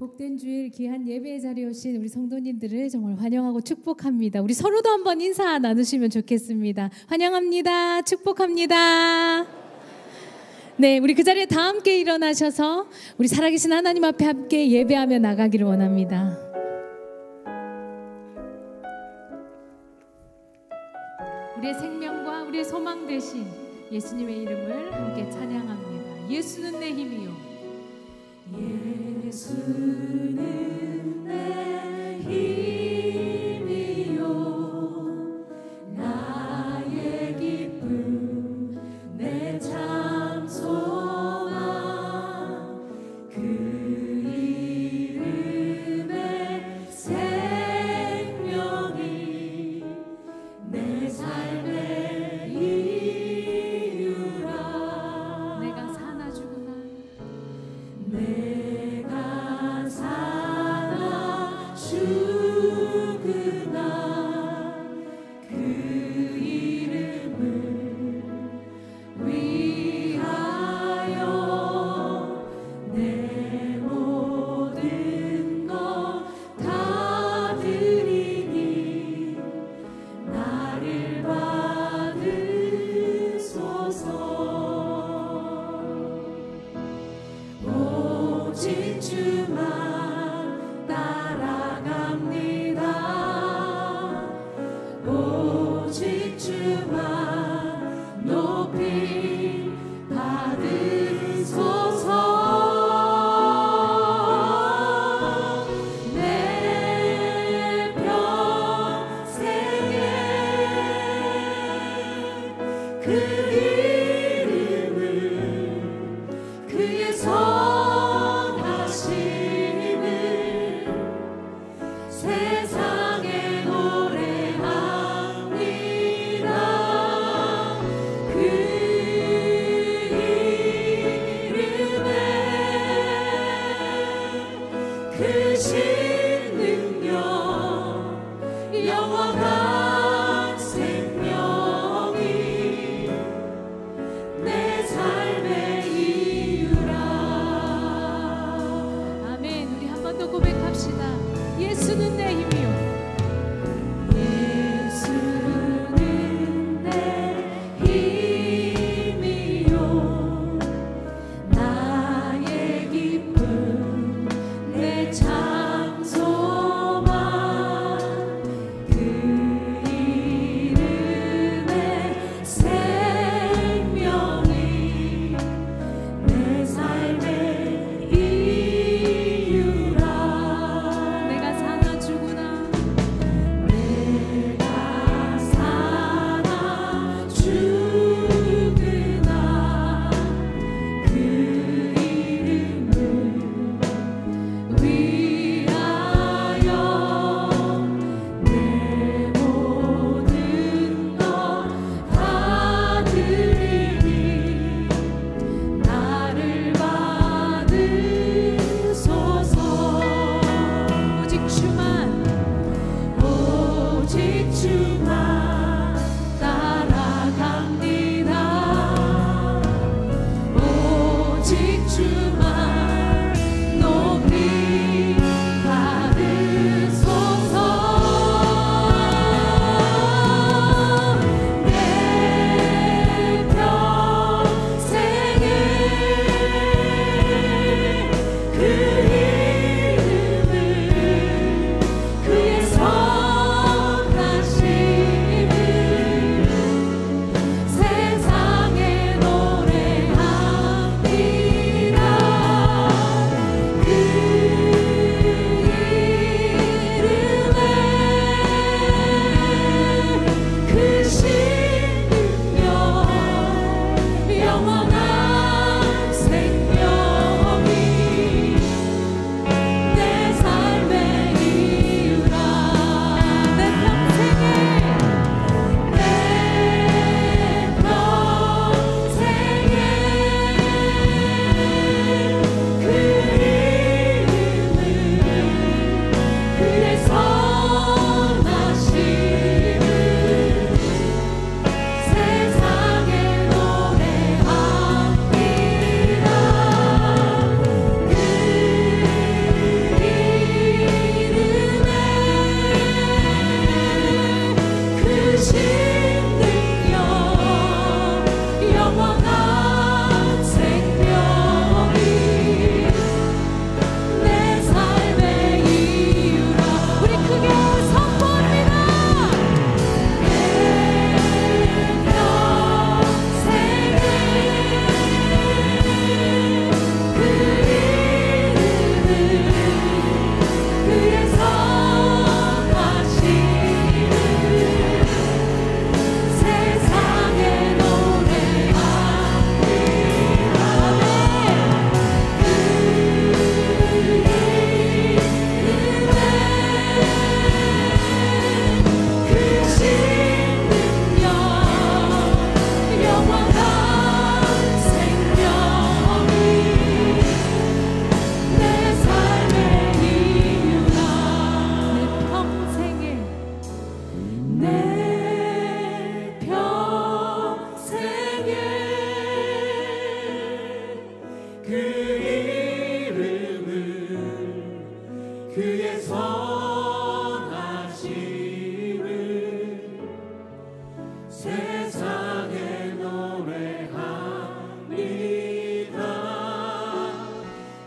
복된 주일 귀한 예배의 자리에 오신 우리 성도님들을 정말 환영하고 축복합니다. 우리 서로도 한번 인사 나누시면 좋겠습니다. 환영합니다. 축복합니다. 네, 우리 그 자리에 다 함께 일어나셔서 우리 살아계신 하나님 앞에 함께 예배하며 나가기를 원합니다. 우리의 생명과 우리의 소망 되신 예수님의 이름을 함께 찬양합니다. 예수는 내 힘이요. 예수는 내 힘이요 나의 기쁨 내 참 소망 그 이름의 생명이 내 삶의 이유라. 내가 사나 죽으나 내가 사나 죽으나 그 이름을 위하여 내 모든 것 다 드리니 나를 받으소서. 오직 주만 따라갑니다. 오직 주만 높이 받으소서. 내 평생에 그 이름을 그의 선하심을 세상에 노래합니다. 그 이름에 크신 능력 영원한 생명이 내 삶의 이유라. 아멘. 우리 한 번 더 고백합시다. 예수는 내 힘이요. 예수는 내 힘이요 나의 기쁨 내 참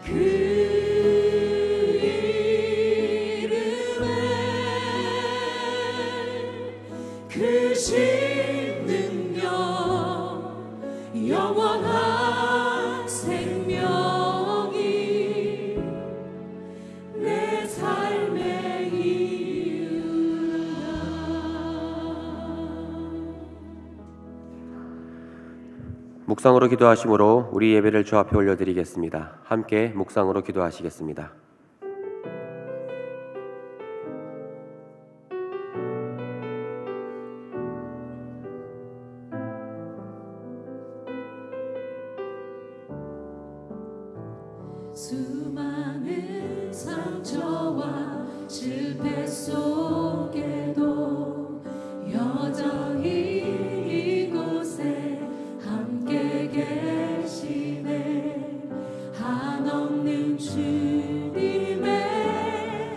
그 이름에 크신 능력 영원한 생명이 내 삶의 이유다. 묵상으로 기도하심으로 우리 예배를 주 앞에 올려드리겠습니다. 함께 묵상으로 기도하시겠습니다. 수많은 상처와 실패 속에도 여전히 이곳에 함께 계시네. 한없는 주님의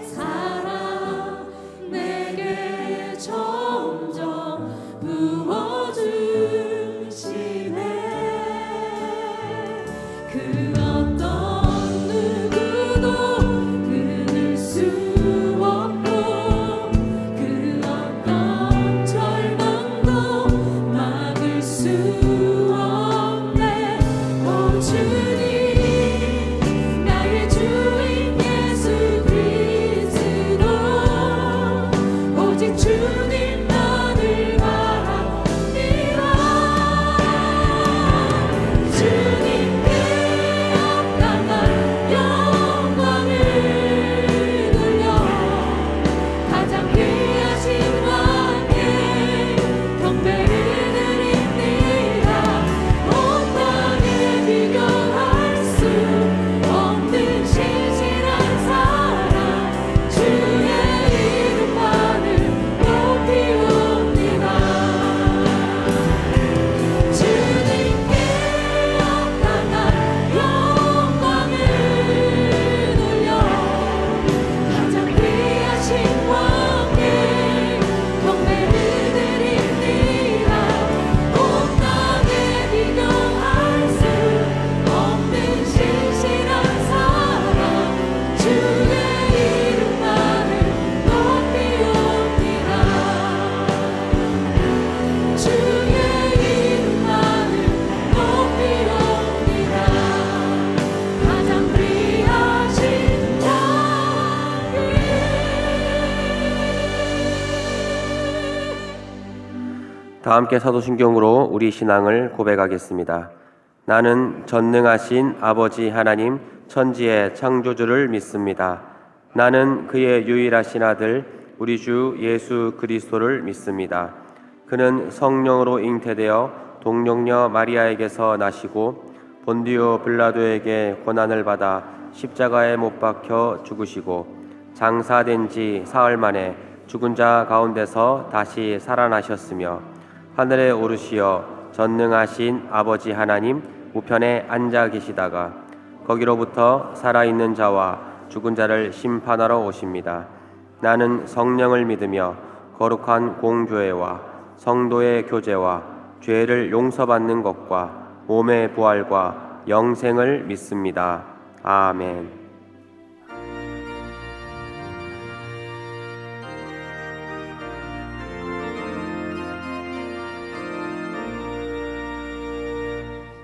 사랑 내게 점점 부어주시네. 그 어떤 누구도 끊을 수 없고 그 어떤 절망도 막을 수 없네. 오 주님 나의 주인 예수 그리스도 오직 주님만을 바라봅니다. 주님께 합당한 영광을 돌려 가장 귀하신 왕께 경배를 드립니다. 온 땅에 비교할 수 없는 신실한 사랑 주의 이름만을 높이옵니다. 주님께 합당한 영광을 돌려 가장 귀하신 왕께 경배를 드립니다. 온 땅에 비교할 수 없는 신실한 사랑 주의 이름만을 높이옵니다. 주의 이름만을 높이옵니다. 가장 귀하신 다 함께 사도신경으로 우리 신앙을 고백하겠습니다. 나는 전능하신 아버지 하나님 천지의 창조주를 믿습니다. 나는 그의 유일하신 아들 우리 주 예수 그리스도를 믿습니다. 그는 성령으로 잉태되어 동정녀 마리아에게서 나시고 본디오 빌라도에게 고난을 받아 십자가에 못 박혀 죽으시고 장사된 지 사흘 만에 죽은 자 가운데서 다시 살아나셨으며 하늘에 오르시어 전능하신 아버지 하나님 우편에 앉아 계시다가 거기로부터 살아있는 자와 죽은 자를 심판하러 오십니다. 나는 성령을 믿으며 거룩한 공교회와 성도의 교제와 죄를 용서받는 것과 몸의 부활과 영생을 믿습니다. 아멘.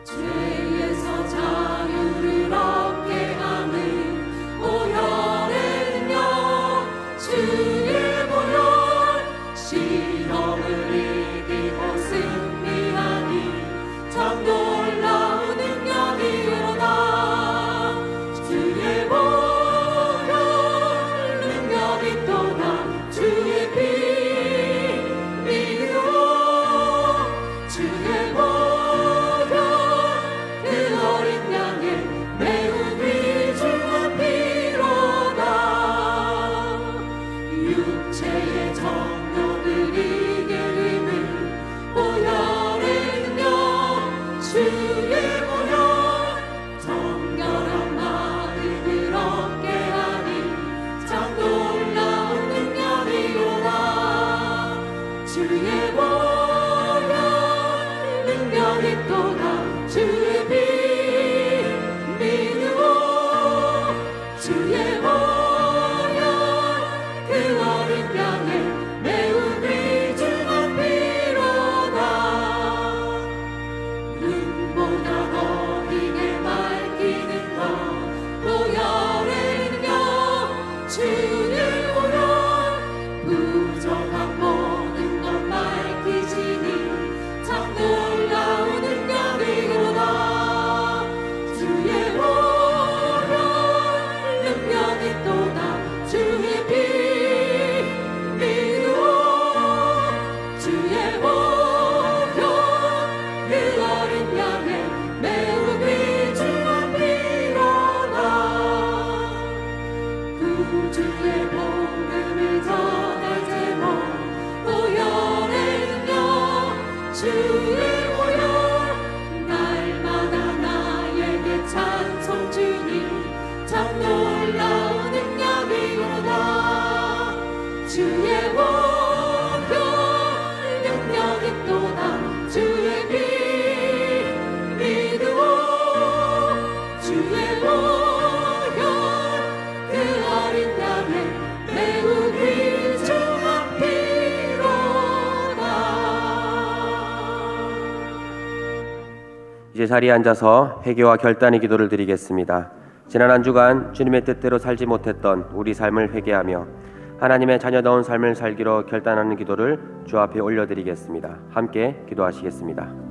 죄에서 자유를 얻게 하는 오혈의 능력 주의 보혈 시험을 이기고 승리하니 참 놀라운 능력이로다. 주의 주의 보혈 그 어린 양의 매우 귀중한 피로다. 눈보다 더 희게 밝히는 것 보혈의 능력 주의 보혈 부정한 모든 것 밝히시니 참 놀라운 능력이로다. 주의 보혈 능력이 또다. 주의 피 믿으오. 주의 보혈 그 어린 양의 매우 귀중한 피로다. 구주의 복음을 전할 제목 보혈의 능력 주의 보혈 날마다 나에게 찬송 주니 참 놀라운 능력이로다. 주의 보혈 능력이 또다. 주의 피 믿으오. 주의 보혈 그 어린 양의 매우 귀중한 피로다. 이제 자리에 앉아서 회개와 결단의 기도를 드리겠습니다. 지난 한 주간 주님의 뜻대로 살지 못했던 우리 삶을 회개하며 하나님의 자녀다운 삶을 살기로 결단하는 기도를 주 앞에 올려드리겠습니다. 함께 기도하시겠습니다.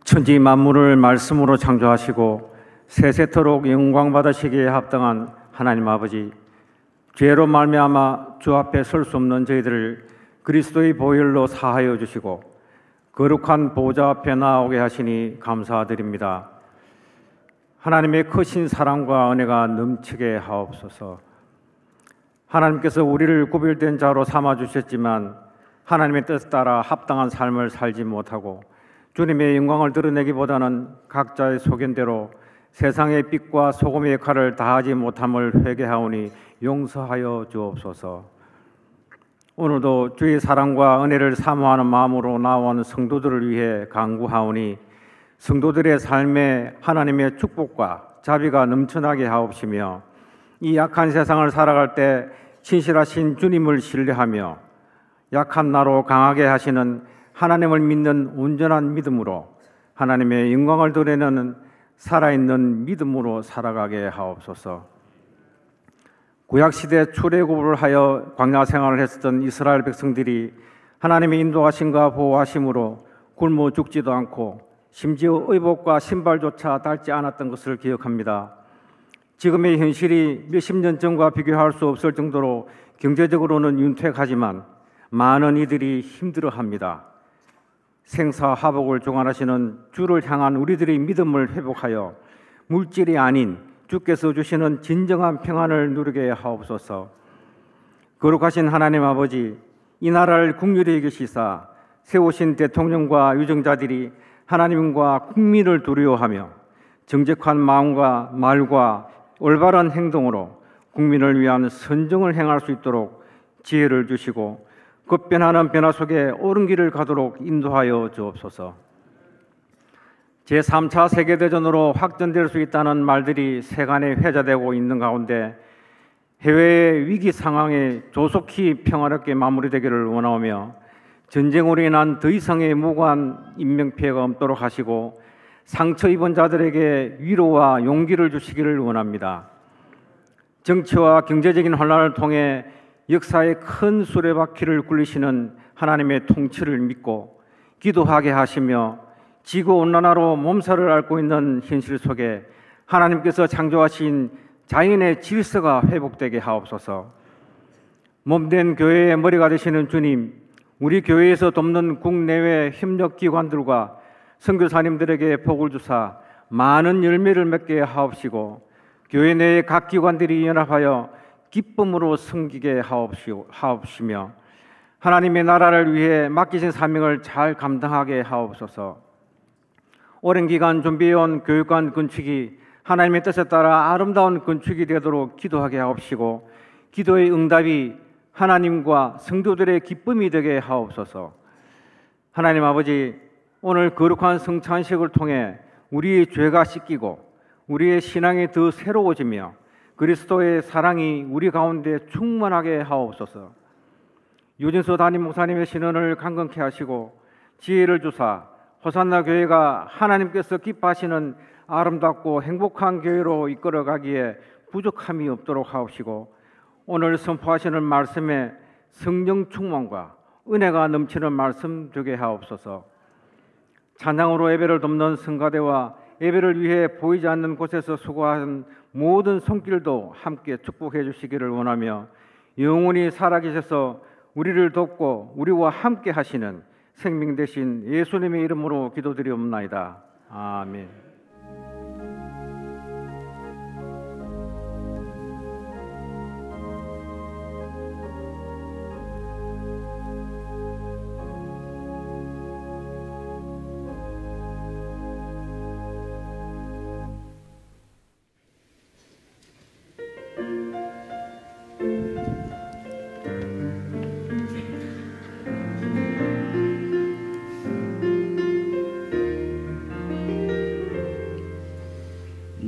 천지 만물을 말씀으로 창조하시고 세세토록 영광 받으시기에 합당한 하나님 아버지, 죄로 말미암아 주 앞에 설 수 없는 저희들을 그리스도의 보혈로 사하여 주시고 거룩한 보좌 앞에 나오게 하시니 감사드립니다. 하나님의 크신 사랑과 은혜가 넘치게 하옵소서. 하나님께서 우리를 구별된 자로 삼아 주셨지만 하나님의 뜻 따라 합당한 삶을 살지 못하고 주님의 영광을 드러내기보다는 각자의 소견대로 세상의 빛과 소금의 역할을 다하지 못함을 회개하오니 용서하여 주옵소서. 오늘도 주의 사랑과 은혜를 사모하는 마음으로 나온 성도들을 위해 간구하오니 성도들의 삶에 하나님의 축복과 자비가 넘쳐나게 하옵시며 이 약한 세상을 살아갈 때 신실하신 주님을 신뢰하며 약한 나로 강하게 하시는 하나님을 믿는 온전한 믿음으로 하나님의 영광을 드러내는 살아있는 믿음으로 살아가게 하옵소서. 구약시대 출애굽을 하여 광야 생활을 했었던 이스라엘 백성들이 하나님의 인도하심과 보호하심으로 굶어 죽지도 않고 심지어 의복과 신발조차 닳지 않았던 것을 기억합니다. 지금의 현실이 몇십 년 전과 비교할 수 없을 정도로 경제적으로는 윤택하지만 많은 이들이 힘들어합니다. 생사화복을 주관하시는 주를 향한 우리들의 믿음을 회복하여 물질이 아닌 주께서 주시는 진정한 평안을 누리게 하옵소서. 거룩하신 하나님 아버지, 이 나라를 국률에 계시사 세우신 대통령과 유정자들이 하나님과 국민을 두려워하며 정직한 마음과 말과 올바른 행동으로 국민을 위한 선정을 행할 수 있도록 지혜를 주시고 급변하는 변화 속에 옳은 길을 가도록 인도하여 주옵소서. 제3차 세계대전으로 확전될 수 있다는 말들이 세간에 회자되고 있는 가운데 해외의 위기 상황에 조속히 평화롭게 마무리되기를 원하오며 전쟁으로 인한 더 이상의 무고한 인명피해가 없도록 하시고 상처 입은 자들에게 위로와 용기를 주시기를 원합니다. 정치와 경제적인 혼란을 통해 역사의 큰 수레바퀴를 굴리시는 하나님의 통치를 믿고 기도하게 하시며 지구온난화로 몸살을 앓고 있는 현실 속에 하나님께서 창조하신 자연의 질서가 회복되게 하옵소서. 몸된 교회의 머리가 되시는 주님, 우리 교회에서 돕는 국내외 협력기관들과 선교사님들에게 복을 주사 많은 열매를 맺게 하옵시고 교회 내의 각 기관들이 연합하여 기쁨으로 섬기게 하옵시며 하나님의 나라를 위해 맡기신 사명을 잘 감당하게 하옵소서. 오랜 기간 준비해온 교육관 건축이 하나님의 뜻에 따라 아름다운 건축이 되도록 기도하게 하옵시고 기도의 응답이 하나님과 성도들의 기쁨이 되게 하옵소서. 하나님 아버지, 오늘 거룩한 성찬식을 통해 우리의 죄가 씻기고 우리의 신앙이 더 새로워지며 그리스도의 사랑이 우리 가운데 충만하게 하옵소서. 유진수 담임 목사님의 신원을 강건케 하시고 지혜를 주사 호산나 교회가 하나님께서 기뻐하시는 아름답고 행복한 교회로 이끌어가기에 부족함이 없도록 하옵시고 오늘 선포하시는 말씀에 성령 충만과 은혜가 넘치는 말씀 되게 하옵소서. 찬양으로 예배를 돕는 성가대와 예배를 위해 보이지 않는 곳에서 수고한 모든 손길도 함께 축복해 주시기를 원하며 영원히 살아계셔서 우리를 돕고 우리와 함께 하시는 생명 되신 예수님의 이름으로 기도드리옵나이다. 아멘.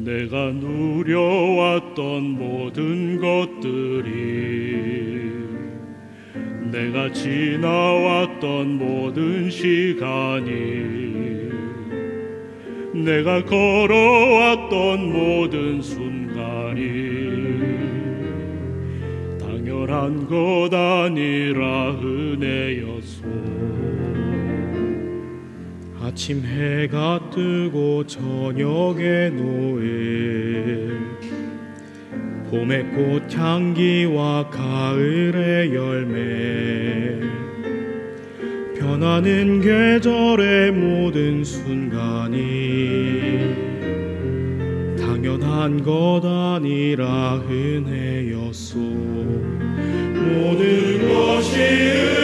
내가 누려왔던 모든 것들이 내가 지나왔던 모든 시간이 내가 걸어왔던 모든 순간이 당연한 것 아니라 은혜였소. 아침 해가 뜨고 저녁의 노을 봄의 꽃향기와 가을의 열매 변하는 계절의 모든 순간이 당연한 것 아니라 은혜였소. 모든 것이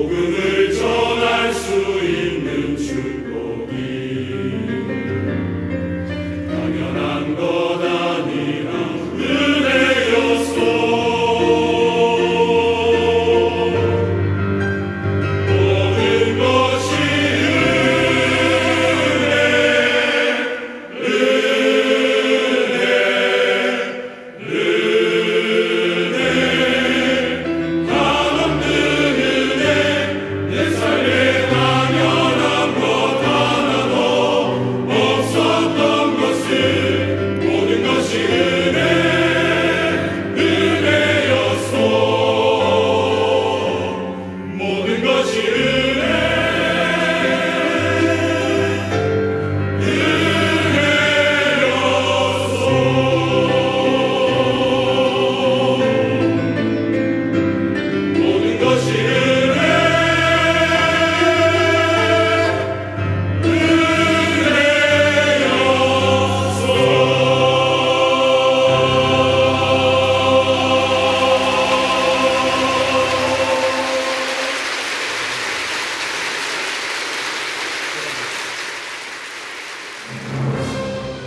복음을 전할 수 있는 축복이 당연한 것 아니라 은혜였소. 모든 것이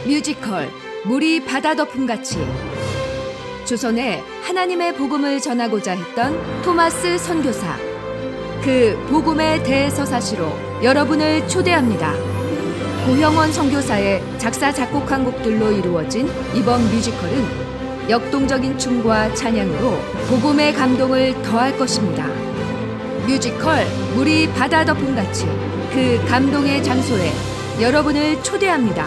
뮤지컬 물이 바다 덮음같이 조선에 하나님의 복음을 전하고자 했던 토마스 선교사, 그 복음의 대서사시로 여러분을 초대합니다. 고형원 선교사의 작사 작곡한 곡들로 이루어진 이번 뮤지컬은 역동적인 춤과 찬양으로 복음의 감동을 더할 것입니다. 뮤지컬 물이 바다 덮음같이 그 감동의 장소에 여러분을 초대합니다.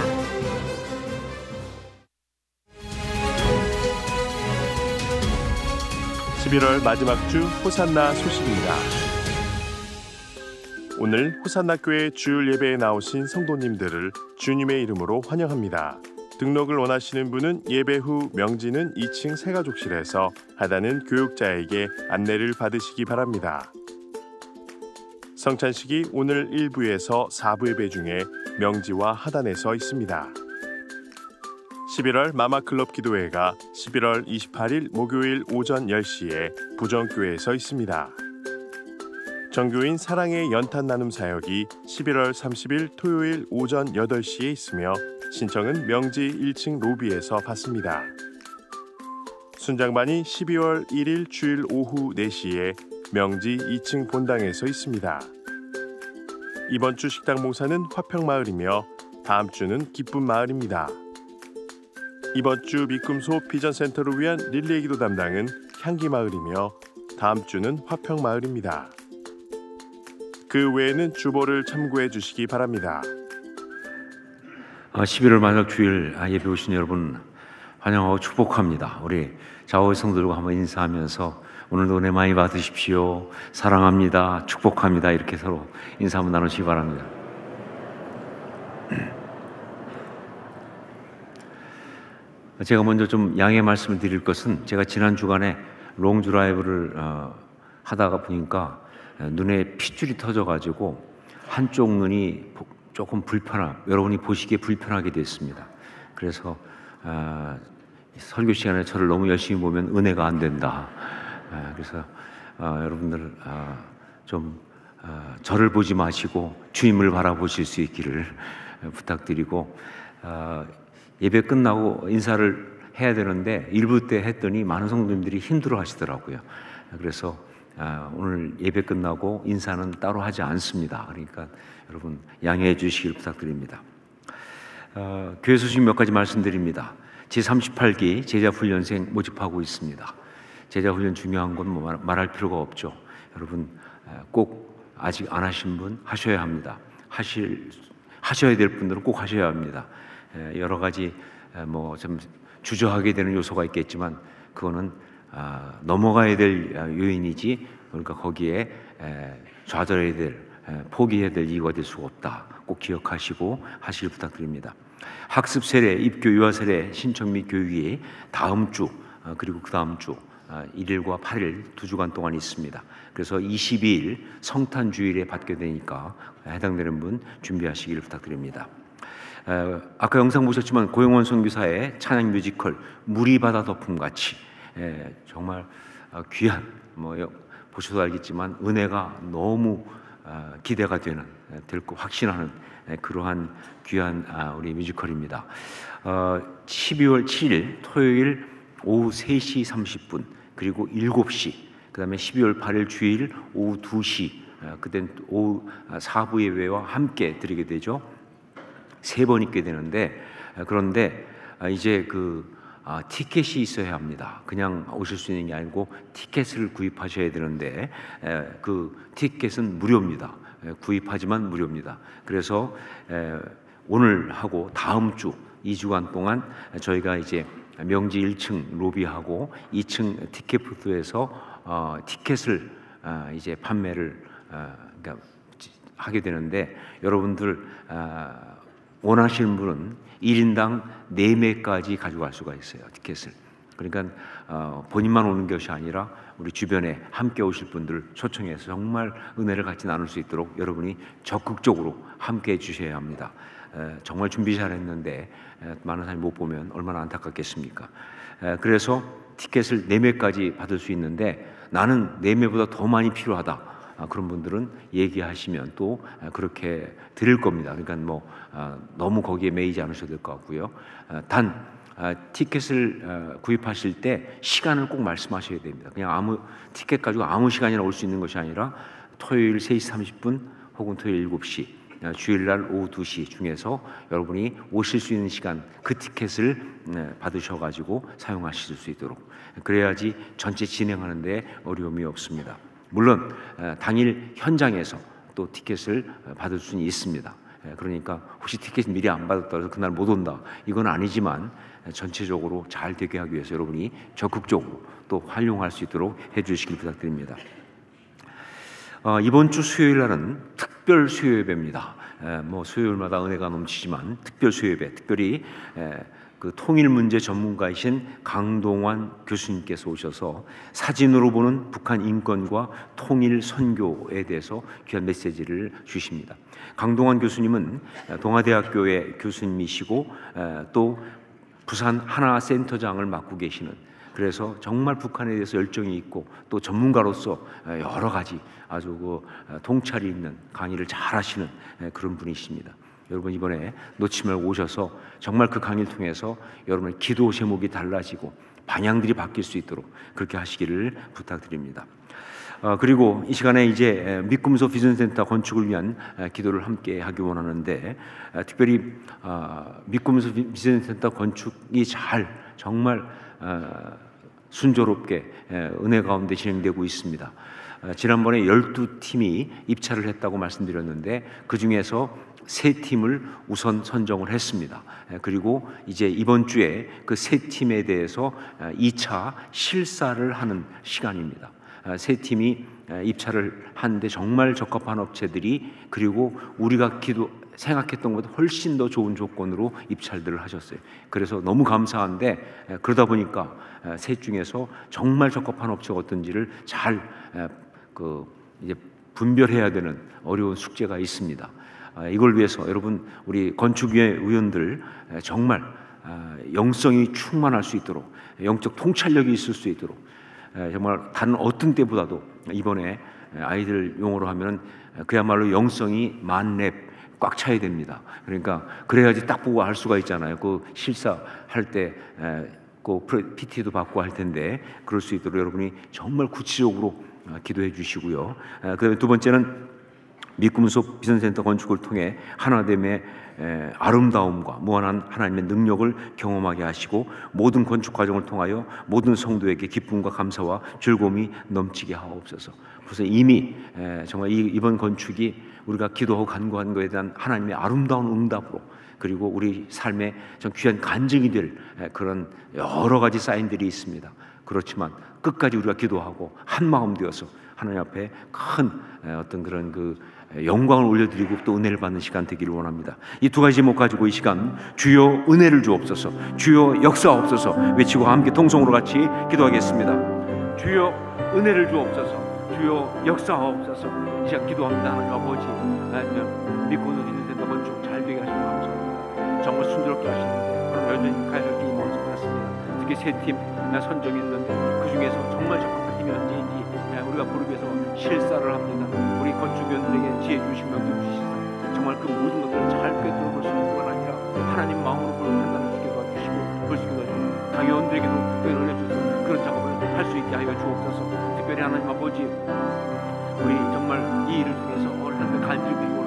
11월 마지막 주 호산나 소식입니다. 오늘 호산나 교회 주일 예배에 나오신 성도님들을 주님의 이름으로 환영합니다. 등록을 원하시는 분은 예배 후 명지는 2층 새가족실에서 하다는 교육자에게 안내를 받으시기 바랍니다. 성찬식이 오늘 1부에서 4부 예배 중에 명지와 하단에서 있습니다. 11월 마마클럽 기도회가 11월 28일 목요일 오전 10시에 부정교회에서 있습니다. 정교인 사랑의 연탄 나눔 사역이 11월 30일 토요일 오전 8시에 있으며 신청은 명지 1층 로비에서 받습니다. 순장반이 12월 1일 주일 오후 4시에 명지 2층 본당에서 있습니다. 이번 주 식당 봉사는 화평마을이며 다음 주는 기쁨마을입니다. 이번 주 미금소 비전센터를 위한 릴레이 기도 담당은 향기마을이며 다음 주는 화평마을입니다. 그 외에는 주보를 참고해 주시기 바랍니다. 11월 마지막 주일 예배 오신 여러분 환영하고 축복합니다. 우리 좌우의 성도들과 한번 인사하면서 오늘도 은혜 많이 받으십시오. 사랑합니다. 축복합니다. 이렇게 서로 인사 한번 나누시기 바랍니다. 제가 먼저 좀 양해 말씀을 드릴 것은, 제가 지난 주간에 롱드라이브를 하다가 보니까 눈에 핏줄이 터져가지고 한쪽 눈이 조금 여러분이 보시기에 불편하게 됐습니다. 그래서 설교 시간에 저를 너무 열심히 보면 은혜가 안 된다. 그래서 여러분들 좀 저를 보지 마시고 주님을 바라보실 수 있기를 부탁드리고, 예배 끝나고 인사를 해야 되는데 1부 때 했더니 많은 성도님들이 힘들어 하시더라고요. 그래서 오늘 예배 끝나고 인사는 따로 하지 않습니다. 그러니까 여러분 양해해 주시길 부탁드립니다. 교회 소식 몇 가지 말씀드립니다. 제38기 제자훈련생 모집하고 있습니다. 제자훈련 중요한 건 뭐 말할 필요가 없죠. 여러분 꼭 아직 안 하신 분 하셔야 합니다. 하셔야 될 분들은 꼭 하셔야 합니다. 여러 가지 뭐 좀 주저하게 되는 요소가 있겠지만 그거는 넘어가야 될 요인이지, 그러니까 거기에 좌절해야 될, 포기해야 될 이유가 될 수가 없다. 꼭 기억하시고 하시길 부탁드립니다. 학습 세례, 입교 유아 세례 신청 및 교육이 다음 주 그리고 그 다음 주 1일과 8일 2주간 동안 있습니다. 그래서 22일 성탄 주일에 받게 되니까 해당되는 분 준비하시기를 부탁드립니다. 아까 영상 보셨지만 고영원 선교사의 찬양 뮤지컬 물이 바다 덮음같이 정말 귀한 보셔도 알겠지만 은혜가 너무 기대가 되는, 될 거 확신하는 그러한 귀한 우리 뮤지컬입니다. 12월 7일 토요일 오후 3시 30분 그리고 7시, 그 다음에 12월 8일 주일 오후 2시, 그땐 오후 4부 예배와 함께 드리게 되죠. 3번 있게 되는데, 그런데 이제 티켓이 있어야 합니다. 그냥 오실 수 있는 게 아니고 티켓을 구입하셔야 되는데, 그 티켓은 무료입니다. 구입하지만 무료입니다. 그래서 오늘 하고 다음 주 2주간 동안 저희가 이제 명지 1층 로비하고 2층 티켓 부스에서 티켓을 이제 판매를 그러니까 하게 되는데, 여러분들 원하시는 분은 1인당 4매까지 가져갈 수가 있어요, 티켓을. 그러니까 본인만 오는 것이 아니라 우리 주변에 함께 오실 분들 초청해서 정말 은혜를 같이 나눌 수 있도록 여러분이 적극적으로 함께 해주셔야 합니다. 정말 준비 잘했는데 많은 사람이 못 보면 얼마나 안타깝겠습니까? 그래서 티켓을 4매까지 받을 수 있는데, 나는 4매보다 더 많이 필요하다, 그런 분들은 얘기하시면 또 그렇게 드릴 겁니다. 그러니까 너무 거기에 매이지 않으셔도 될 것 같고요. 단 티켓을 구입하실 때 시간을 꼭 말씀하셔야 됩니다. 그냥 아무 티켓 가지고 아무 시간이나 올 수 있는 것이 아니라 토요일 3시 30분 혹은 토요일 7시, 주일날 오후 2시 중에서 여러분이 오실 수 있는 시간, 그 티켓을 받으셔가지고 사용하실 수 있도록, 그래야지 전체 진행하는 데 어려움이 없습니다. 물론 당일 현장에서 또 티켓을 받을 수는 있습니다. 그러니까 혹시 티켓 미리 안 받았다 해서 그날 못 온다, 이건 아니지만 전체적으로 잘 되게 하기 위해서 여러분이 적극적으로 또 활용할 수 있도록 해주시길 부탁드립니다. 이번 주 수요일 날은 특별 수요예배입니다. 수요일마다 은혜가 넘치지만 특별 수요예배, 특별히 그 통일 문제 전문가이신 강동원 교수님께서 오셔서 사진으로 보는 북한 인권과 통일 선교에 대해서 귀한 메시지를 주십니다. 강동원 교수님은 동아대학교의 교수님이시고 또 부산 하나센터장을 맡고 계시는, 그래서 정말 북한에 대해서 열정이 있고 또 전문가로서 여러 가지 아주 통찰이 있는 강의를 잘 하시는 그런 분이십니다. 여러분 이번에 놓치지 말고 오셔서 정말 그 강의를 통해서 여러분의 기도 제목이 달라지고 방향들이 바뀔 수 있도록 그렇게 하시기를 부탁드립니다. 그리고 이 시간에 이제 믿음소 비전센터 건축을 위한 기도를 함께 하기 원하는데, 특별히 믿음소 비전센터 건축이 정말 순조롭게 은혜 가운데 진행되고 있습니다. 지난번에 12팀이 입찰을 했다고 말씀드렸는데, 그 중에서 3팀을 우선 선정을 했습니다. 그리고 이제 이번 주에 그 3팀에 대해서 2차 실사를 하는 시간입니다. 3팀이 입찰을 하는데 정말 적합한 업체들이, 그리고 우리가 생각했던 것보다 훨씬 더 좋은 조건으로 입찰들을 하셨어요. 그래서 너무 감사한데, 그러다 보니까 셋 중에서 정말 적합한 업체가 어떤지를 잘 이제 분별해야 되는 어려운 숙제가 있습니다. 이걸 위해서 여러분, 우리 건축위의 의원들 정말 영성이 충만할 수 있도록, 영적 통찰력이 있을 수 있도록, 정말 다른 어떤 때보다도 이번에 아이들 용어로 하면 그야말로 영성이 만렙 꽉 차야 됩니다. 그러니까 그래야지 딱 보고 알 수가 있잖아요. 그 실사할 때 그 PT도 받고 할 텐데, 그럴 수 있도록 여러분이 정말 구체적으로 기도해 주시고요. 그다음에 두 번째는 믿음소 비전센터 건축을 통해 하나됨의 아름다움과 무한한 하나님의 능력을 경험하게 하시고, 모든 건축 과정을 통하여 모든 성도에게 기쁨과 감사와 즐거움이 넘치게 하옵소서. 그래서 이미 정말 이번 건축이 우리가 기도하고 간구한 것에 대한 하나님의 아름다운 응답으로, 그리고 우리 삶에 좀 귀한 간증이 될 그런 여러 가지 사인들이 있습니다. 그렇지만 끝까지 우리가 기도하고 한 마음 되어서 하나님 앞에 큰 어떤 그런 영광을 올려드리고 또 은혜를 받는 시간 되기를 원합니다. 이 두 가지 제목 가지고 이 시간 주여 은혜를 주옵소서, 주여 역사옵소서 외치고 함께 통성으로 같이 기도하겠습니다. 주여 은혜를 주옵소서, 주여 역사옵소서. 이 시간 기도합니다. 하나님 아버지, 믿고도 비전센터 건축 잘 되게 하시고 감사합니다. 정말 순조롭게 하시는데 오늘 여전히 가야 할 길이 먼 것 같습니다. 특히 3팀 선정했는데 그 중에서 정말 적합한 팀이 언제인지 우리가 부르기 위해서 실사를 합니다. 우리 건축위원들에게 지혜 주시고 명령 주시사 정말 그 모든 것들을 잘 꿰뚫어 볼 수 있는 뿐만 아니라 하나님 마음으로 부르는 판단을 주게 도와주시고 볼 수 있게 도와주시고 당회원들에게도 끈을 내주셔서 그런 작업을 할 수 있게 하여 주옵소서. 특별히 하나님 아버지, 우리 정말 이 일을 통해서 하나님의 간직을 드리고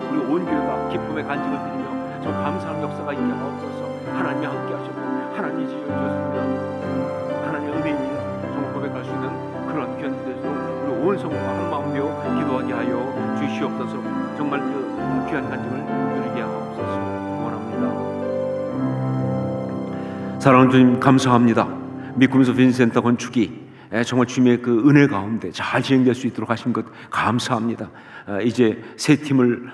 우리 온 교회가 기쁨의 간직을 드리며 저 감사한 역사가 있게 하옵소서. 하나님이 함께 하셨고 하나님이 지켜주셨습니다. 하나님의 은혜입니다. 정말 고백할 수 있는 그런 귀한 기도에서 우리 온 성도가 한 마음 되어 기도하게 하여 주시옵소서. 정말 그 귀한 간증을 누리게 하옵소서 원합니다. 사랑하는 주님, 감사합니다. 미꾸미소 빈센터 건축이 정말 주님의 그 은혜 가운데 잘 진행될 수 있도록 하신 것 감사합니다. 이제 새 팀을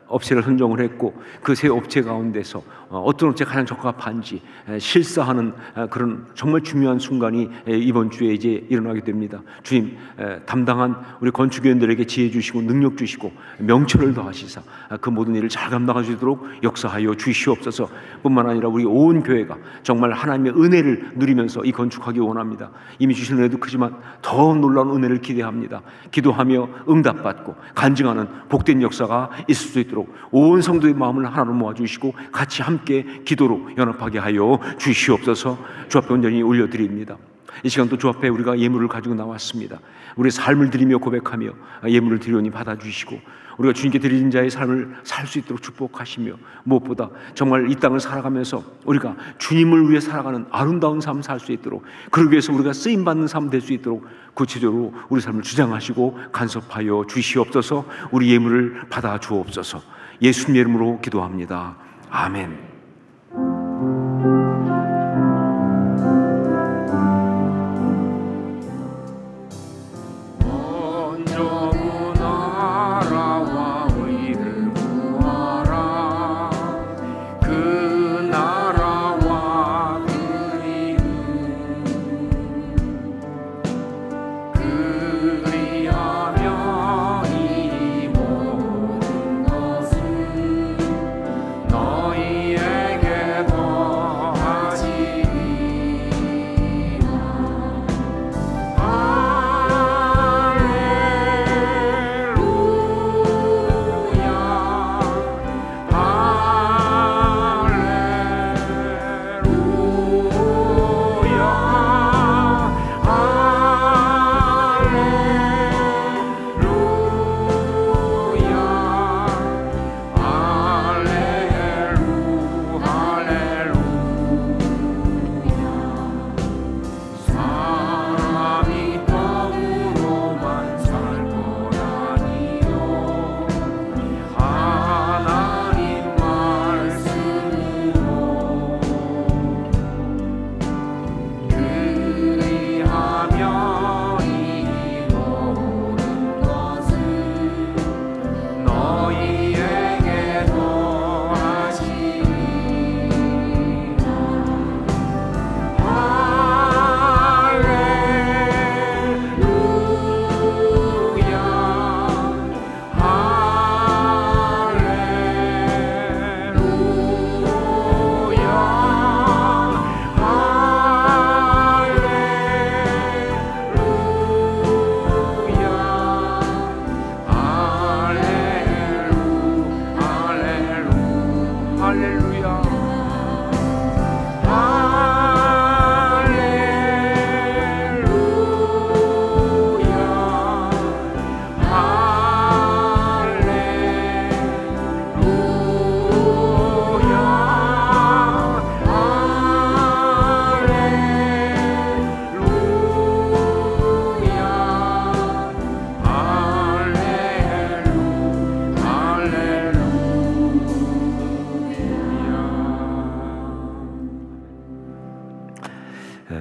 업체를 선정을 했고 그 새 업체 가운데서 어떤 업체가 가장 적합한지 실사하는 그런 정말 중요한 순간이 이번 주에 이제 일어나게 됩니다. 주님, 담당한 우리 건축위원들에게 지혜 주시고 능력 주시고 명철을 더하시사 그 모든 일을 잘 감당할 수 있도록 역사하여 주시옵소서. 뿐만 아니라 우리 온 교회가 정말 하나님의 은혜를 누리면서 이 건축하기 원합니다. 이미 주신 은혜도 크지만 더 놀라운 은혜를 기대합니다. 기도하며 응답받고 간증하는 복된 역사가 있을 수 있도록 온 성도의 마음을 하나로 모아주시고 같이 함께 기도로 연합하게 하여 주시옵소서. 주 앞에 온전히 올려드립니다. 이 시간 또 주 앞에 우리가 예물을 가지고 나왔습니다. 우리의 삶을 드리며 고백하며 예물을 드리오니 받아주시고 우리가 주님께 드린 자의 삶을 살 수 있도록 축복하시며 무엇보다 정말 이 땅을 살아가면서 우리가 주님을 위해 살아가는 아름다운 삶 살 수 있도록, 그러기 위해서 우리가 쓰임받는 삶 될 수 있도록 구체적으로 우리 삶을 주장하시고 간섭하여 주시옵소서. 우리 예물을 받아 주옵소서. 예수님의 이름으로 기도합니다. 아멘.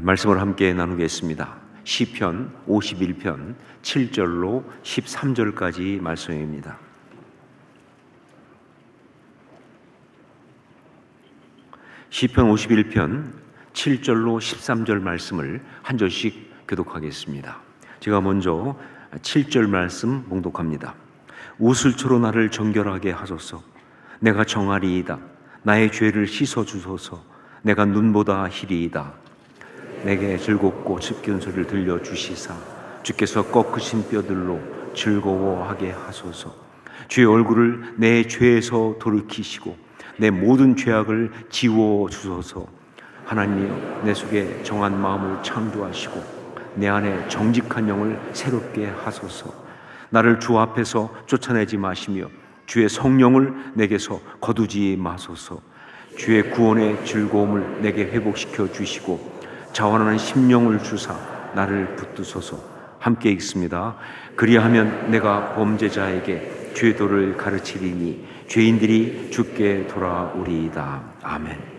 말씀을 함께 나누겠습니다. 시편 51편 7절로 13절까지 말씀입니다. 시편 51편 7절로 13절 말씀을 한 절씩 교독하겠습니다. 제가 먼저 7절 말씀 봉독합니다. 우슬초로 나를 정결하게 하소서. 내가 정하리이다. 나의 죄를 씻어 주소서. 내가 눈보다 희리이다. 내게 즐겁고 습기운 소리를 들려주시사 주께서 꺾으신 뼈들로 즐거워하게 하소서. 주의 얼굴을 내 죄에서 돌이키시고 내 모든 죄악을 지워 주소서. 하나님이여, 내 속에 정한 마음을 창조하시고 내 안에 정직한 영을 새롭게 하소서. 나를 주 앞에서 쫓아내지 마시며 주의 성령을 내게서 거두지 마소서. 주의 구원의 즐거움을 내게 회복시켜 주시고 자원하는 심령을 주사 나를 붙드소서. 함께 읽습니다. 그리하면 내가 범죄자에게 주의 도를 가르치리니 죄인들이 주께 돌아오리이다. 아멘.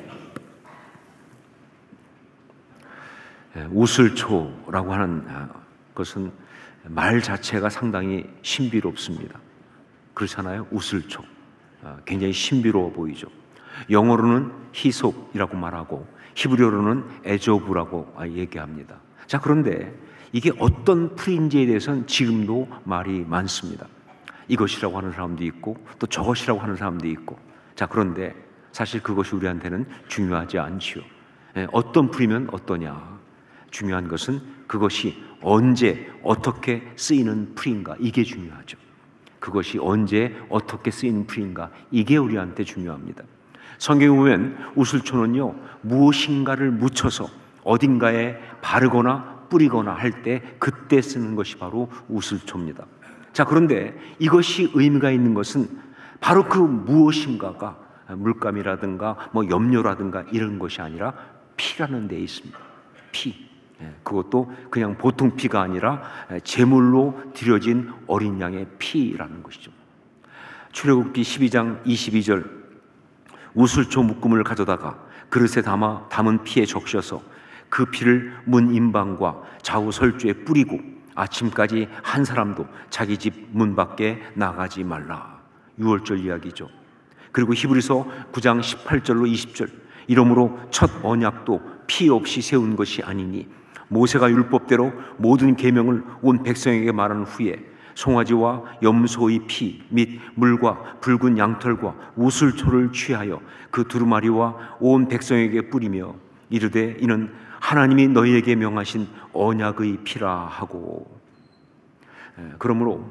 우슬초라고 하는 것은 말 자체가 상당히 신비롭습니다. 그렇잖아요. 우슬초. 굉장히 신비로워 보이죠. 영어로는 히솝이라고 말하고 히브리어로는 에조브라고 얘기합니다. 자, 그런데 이게 어떤 풀인지에 대해서는 지금도 말이 많습니다. 이것이라고 하는 사람도 있고 또 저것이라고 하는 사람도 있고. 자, 그런데 사실 그것이 우리한테는 중요하지 않지요. 어떤 풀이면 어떠냐. 중요한 것은 그것이 언제 어떻게 쓰이는 풀인가, 이게 중요하죠. 그것이 언제 어떻게 쓰이는 풀인가, 이게 우리한테 중요합니다. 성경에 보면 우슬초는요, 무엇인가를 묻혀서 어딘가에 바르거나 뿌리거나 할 때 그때 쓰는 것이 바로 우슬초입니다. 자, 그런데 이것이 의미가 있는 것은 바로 그 무엇인가가 물감이라든가 뭐 염료라든가 이런 것이 아니라 피라는 데 있습니다. 피. 그것도 그냥 보통 피가 아니라 제물로 드려진 어린 양의 피라는 것이죠. 출애굽기 12장 22절, 우슬초 묶음을 가져다가 그릇에 담은 피에 적셔서 그 피를 문 인방과 좌우 설주에 뿌리고 아침까지 한 사람도 자기 집 문 밖에 나가지 말라. 6월절 이야기죠. 그리고 히브리서 9장 18절로 20절, 이러므로 첫 언약도 피 없이 세운 것이 아니니 모세가 율법대로 모든 계명을 온 백성에게 말한 후에 송아지와 염소의 피 및 물과 붉은 양털과 우슬초를 취하여 그 두루마리와 온 백성에게 뿌리며 이르되 이는 하나님이 너희에게 명하신 언약의 피라 하고. 그러므로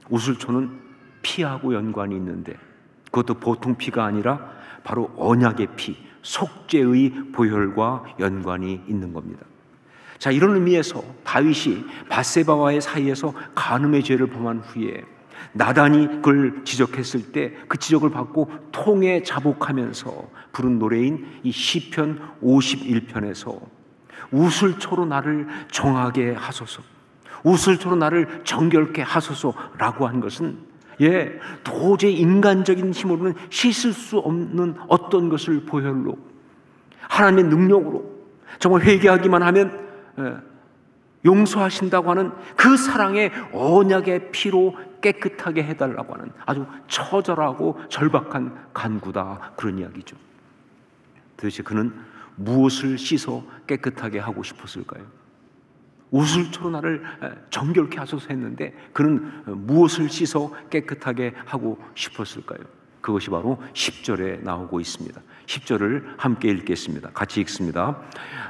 우슬초는 피하고 연관이 있는데 그것도 보통 피가 아니라 바로 언약의 피, 속죄의 보혈과 연관이 있는 겁니다. 자, 이런 의미에서 다윗이 밧세바와의 사이에서 간음의 죄를 범한 후에 나단이 그걸 지적했을 때 그 지적을 받고 통에 자복하면서 부른 노래인 이 시편 51편에서 우슬초로 나를 정하게 하소서, 우슬초로 나를 정결케 하소서라고 한 것은 도저히 인간적인 힘으로는 씻을 수 없는 어떤 것을 보혈로, 하나님의 능력으로 정말 회개하기만 하면 용서하신다고 하는 그 사랑의 언약의 피로 깨끗하게 해달라고 하는 아주 처절하고 절박한 간구다, 그런 이야기죠. 도대체 그는 무엇을 씻어 깨끗하게 하고 싶었을까요? 우슬초로 나를 정결케 하소서 했는데 그는 무엇을 씻어 깨끗하게 하고 싶었을까요? 그것이 바로 10절에 나오고 있습니다. 10절을 함께 읽겠습니다. 같이 읽습니다.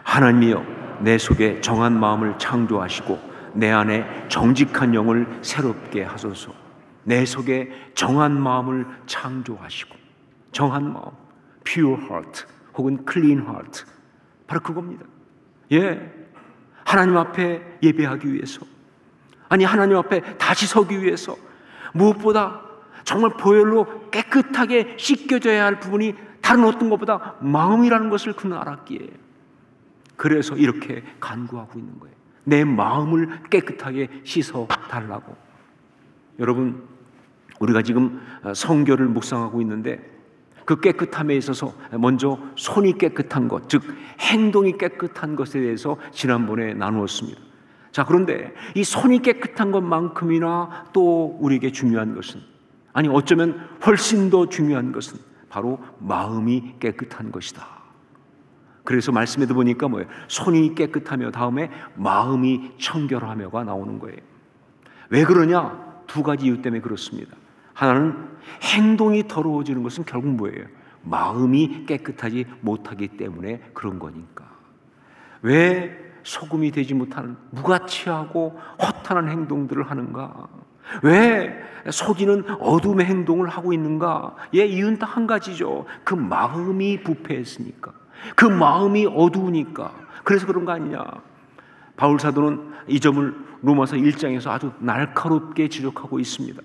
하나님이여, 내 속에 정한 마음을 창조하시고 내 안에 정직한 영을 새롭게 하소서. 내 속에 정한 마음을 창조하시고, 정한 마음, pure heart 혹은 clean heart, 바로 그겁니다. 하나님 앞에 예배하기 위해서, 아니 하나님 앞에 다시 서기 위해서 무엇보다 정말 보혈로 깨끗하게 씻겨져야 할 부분이 다른 어떤 것보다 마음이라는 것을 그는 알았기에 그래서 이렇게 간구하고 있는 거예요. 내 마음을 깨끗하게 씻어 달라고. 여러분, 우리가 지금 성결을 묵상하고 있는데 그 깨끗함에 있어서 먼저 손이 깨끗한 것, 즉 행동이 깨끗한 것에 대해서 지난번에 나누었습니다. 자, 그런데 이 손이 깨끗한 것만큼이나 또 우리에게 중요한 것은, 아니 어쩌면 훨씬 더 중요한 것은 바로 마음이 깨끗한 것이다. 그래서 말씀에도 보니까 뭐예요? 손이 깨끗하며 다음에 마음이 청결하며가 나오는 거예요. 왜 그러냐? 두 가지 이유 때문에 그렇습니다. 하나는 행동이 더러워지는 것은 결국 뭐예요? 마음이 깨끗하지 못하기 때문에 그런 거니까. 왜 소금이 되지 못하는 무가치하고 허탄한 행동들을 하는가? 왜 속이는 어둠의 행동을 하고 있는가? 이유는 딱 한 가지죠. 그 마음이 부패했으니까, 그 마음이 어두우니까. 그래서 그런 거 아니냐? 바울 사도는 이 점을 로마서 1장에서 아주 날카롭게 지적하고 있습니다.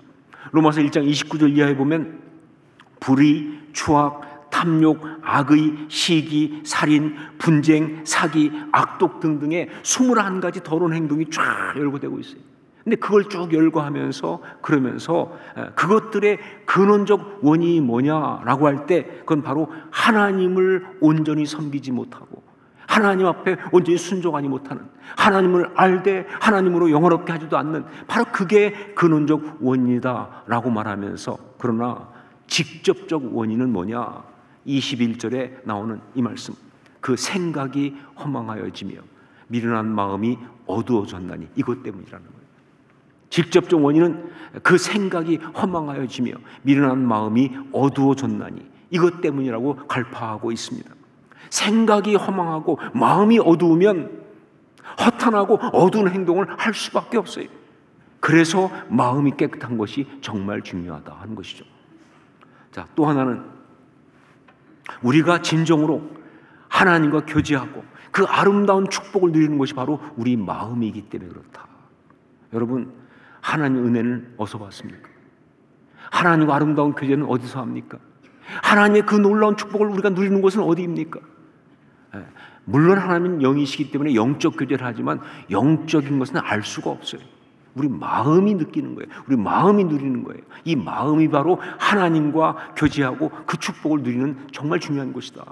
로마서 1장 29절 이하에 보면 불의, 추악, 탐욕, 악의, 시기, 살인, 분쟁, 사기, 악독 등등의 21가지 더러운 행동이 쫙 열거되고 있어요. 근데 그걸 쭉 열거하면서 그러면서 그것들의 근원적 원인이 뭐냐라고 할 때 그건 바로 하나님을 온전히 섬기지 못하고 하나님 앞에 온전히 순종하지 못하는, 하나님을 알되 하나님으로 영화롭게 하지도 않는, 바로 그게 근원적 원인이다라고 말하면서, 그러나 직접적 원인은 뭐냐? 21절에 나오는 이 말씀, 그 생각이 허망하여지며 미련한 마음이 어두워졌나니, 이것 때문이라는 거예요. 직접적 원인은 그 생각이 허망하여지며 미련한 마음이 어두워졌나니, 이것 때문이라고 갈파하고 있습니다. 생각이 허망하고 마음이 어두우면 허탄하고 어두운 행동을 할 수밖에 없어요. 그래서 마음이 깨끗한 것이 정말 중요하다 하는 것이죠. 자, 또 하나는 우리가 진정으로 하나님과 교제하고 그 아름다운 축복을 누리는 것이 바로 우리 마음이기 때문에 그렇다. 여러분, 하나님의 은혜는 어디서 받습니까? 하나님과 아름다운 교제는 어디서 합니까? 하나님의 그 놀라운 축복을 우리가 누리는 곳은 어디입니까? 물론 하나님은 영이시기 때문에 영적 교제를 하지만 영적인 것은 알 수가 없어요. 우리 마음이 느끼는 거예요. 우리 마음이 누리는 거예요. 이 마음이 바로 하나님과 교제하고 그 축복을 누리는 정말 중요한 것이다.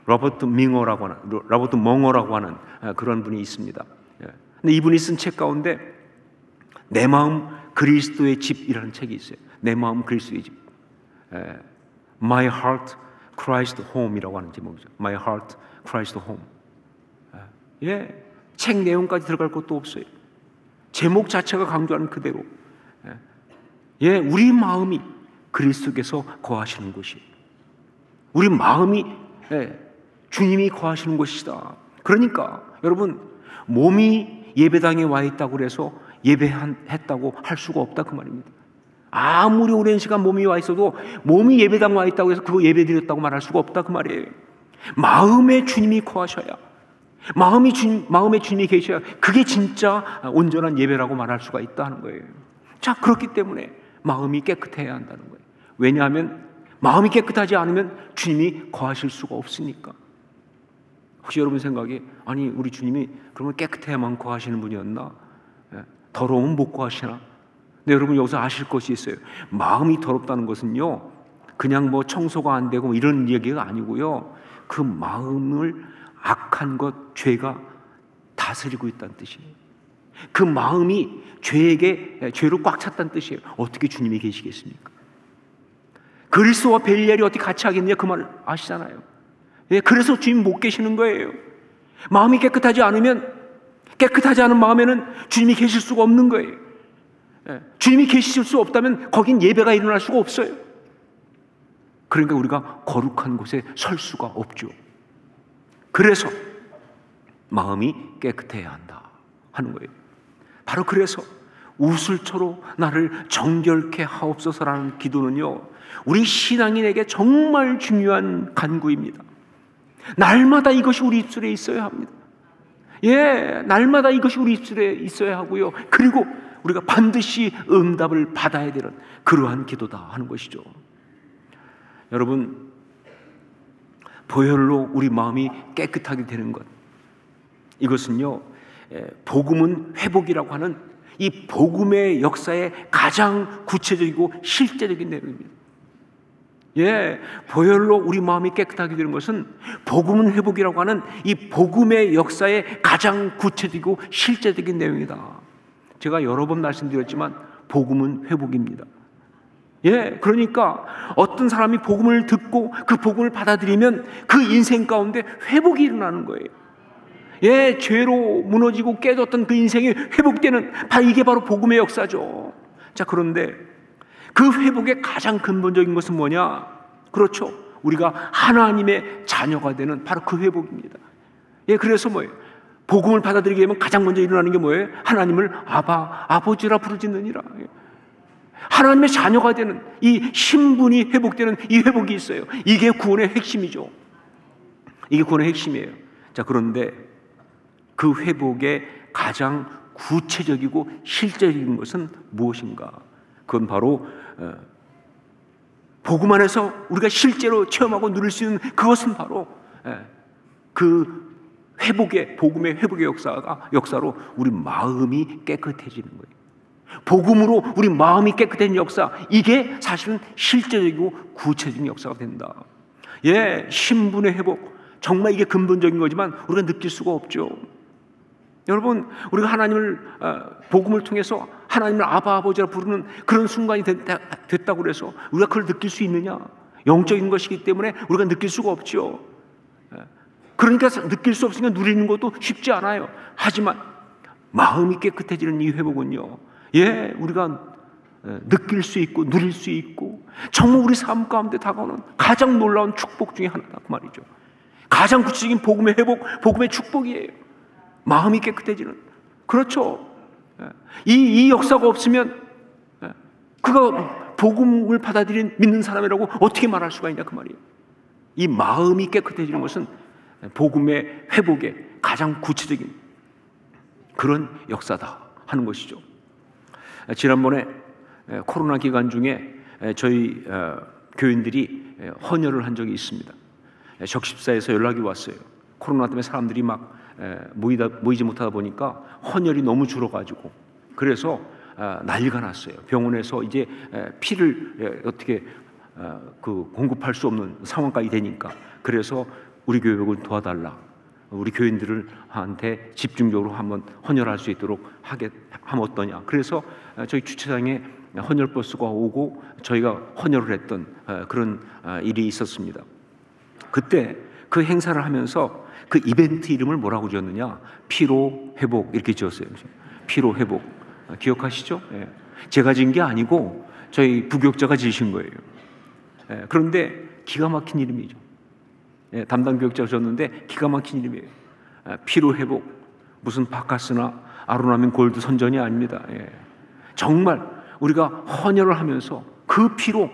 로버트 멍어라고 하는 그런 분이 있습니다. 근데 이분이 쓴 책 가운데 내 마음 그리스도의 집이라는 책이 있어요. 내 마음 그리스도의 집. My Heart Christ Home이라고 하는 제목이죠. My Heart Christ Home. 책 내용까지 들어갈 것도 없어요. 제목 자체가 강조하는 그대로. 우리 마음이 그리스도께서 거하시는 곳이에요. 우리 마음이 주님이 거하시는 곳이다. 그러니까 여러분, 몸이 예배당에 와 있다고 해서 예배했다고 할 수가 없다 그 말입니다. 아무리 오랜 시간 몸이 와 있어도 몸이 예배당 와 있다고 해서 그거 예배 드렸다고 말할 수가 없다 그 말이에요. 마음에 주님이 거하셔야, 마음에 주님이 계셔야 그게 진짜 온전한 예배라고 말할 수가 있다 하는 거예요. 자, 그렇기 때문에 마음이 깨끗해야 한다는 거예요. 왜냐하면 마음이 깨끗하지 않으면 주님이 거하실 수가 없으니까. 혹시 여러분 생각에, 아니 우리 주님이 그러면 깨끗해야만 거하시는 분이었나? 더러우면 못 거하시나? 근데 여러분 여기서 아실 것이 있어요. 마음이 더럽다는 것은요, 그냥 뭐 청소가 안 되고 이런 얘기가 아니고요, 그 마음을 악한 것, 죄가 다스리고 있다는 뜻이에요. 그 마음이 죄로 꽉 찼다는 뜻이에요. 어떻게 주님이 계시겠습니까? 그리스도와 벨리알이 어떻게 같이 하겠느냐, 그 말 아시잖아요. 그래서 주님 못 계시는 거예요. 마음이 깨끗하지 않으면, 깨끗하지 않은 마음에는 주님이 계실 수가 없는 거예요. 주님이 계실 수 없다면 거긴 예배가 일어날 수가 없어요. 그러니까 우리가 거룩한 곳에 설 수가 없죠. 그래서 마음이 깨끗해야 한다 하는 거예요. 바로 그래서 우슬초로 나를 정결케 하옵소서라는 기도는요, 우리 신앙인에게 정말 중요한 간구입니다. 날마다 이것이 우리 입술에 있어야 합니다. 날마다 이것이 우리 입술에 있어야 하고요, 그리고 우리가 반드시 응답을 받아야 되는 그러한 기도다 하는 것이죠. 여러분, 보혈로 우리 마음이 깨끗하게 되는 것, 이것은요, 복음은 회복이라고 하는 이 복음의 역사의 가장 구체적이고 실제적인 내용입니다. 보혈로 우리 마음이 깨끗하게 되는 것은 복음은 회복이라고 하는 이 복음의 역사의 가장 구체적이고 실제적인 내용이다. 제가 여러 번 말씀드렸지만 복음은 회복입니다. 그러니까 어떤 사람이 복음을 듣고 그 복음을 받아들이면 그 인생 가운데 회복이 일어나는 거예요. 죄로 무너지고 깨졌던 그 인생이 회복되는, 이게 바로 복음의 역사죠. 자, 그런데 그 회복의 가장 근본적인 것은 뭐냐? 그렇죠, 우리가 하나님의 자녀가 되는 바로 그 회복입니다. 그래서 뭐예요? 복음을 받아들이게 되면 가장 먼저 일어나는 게 뭐예요? 하나님을 아바, 아버지라 부르짖느니라. 하나님의 자녀가 되는 이 신분이 회복되는 이 회복이 있어요. 이게 구원의 핵심이죠. 이게 구원의 핵심이에요. 자, 그런데 그 회복의 가장 구체적이고 실제적인 것은 무엇인가? 그건 바로 복음 안에서 우리가 실제로 체험하고 누릴 수 있는 그것은 바로 그 회복의, 복음의 회복의 역사로 우리 마음이 깨끗해지는 거예요. 복음으로 우리 마음이 깨끗해진 역사, 이게 사실은 실제적이고 구체적인 역사가 된다. 예, 신분의 회복, 정말 이게 근본적인 거지만 우리가 느낄 수가 없죠. 여러분, 우리가 하나님을 복음을 통해서 하나님을 아바, 아버지라 부르는 그런 순간이 됐다고 그래서 우리가 그걸 느낄 수 있느냐? 영적인 것이기 때문에 우리가 느낄 수가 없죠. 그러니까 느낄 수 없으니까 누리는 것도 쉽지 않아요. 하지만 마음이 깨끗해지는 이 회복은요, 예, 우리가 느낄 수 있고 누릴 수 있고 정말 우리 삶 가운데 다가오는 가장 놀라운 축복 중에 하나다 그 말이죠. 가장 구체적인 복음의 회복, 복음의 축복이에요. 마음이 깨끗해지는. 그렇죠. 이 역사가 없으면 그가 복음을 받아들인 믿는 사람이라고 어떻게 말할 수가 있냐 그 말이에요. 이 마음이 깨끗해지는 것은 복음의 회복의 가장 구체적인 그런 역사다 하는 것이죠. 지난번에 코로나 기간 중에 저희 교인들이 헌혈을 한 적이 있습니다. 적십사에서 연락이 왔어요. 코로나 때문에 사람들이 막 모이지 못하다 보니까 헌혈이 너무 줄어가지고 그래서 난리가 났어요. 병원에서 이제 피를 어떻게 공급할 수 없는 상황까지 되니까 그래서 우리 교회를 도와달라. 우리 교인들한테 집중적으로 한번 헌혈할 수 있도록 하면 어떠냐. 그래서 저희 주차장에 헌혈버스가 오고 저희가 헌혈을 했던 그런 일이 있었습니다. 그때 그 행사를 하면서 그 이벤트 이름을 뭐라고 지었느냐? 피로 회복 이렇게 지었어요. 피로 회복. 기억하시죠? 예. 제가 지은 게 아니고 저희 부교육자가 지으신 거예요. 예. 그런데 기가 막힌 이름이죠. 예. 담당 교육자가 지었는데 기가 막힌 이름이에요. 피로 회복. 무슨 바카스나 아로나민 골드 선전이 아닙니다. 예. 정말 우리가 헌혈을 하면서 그 피로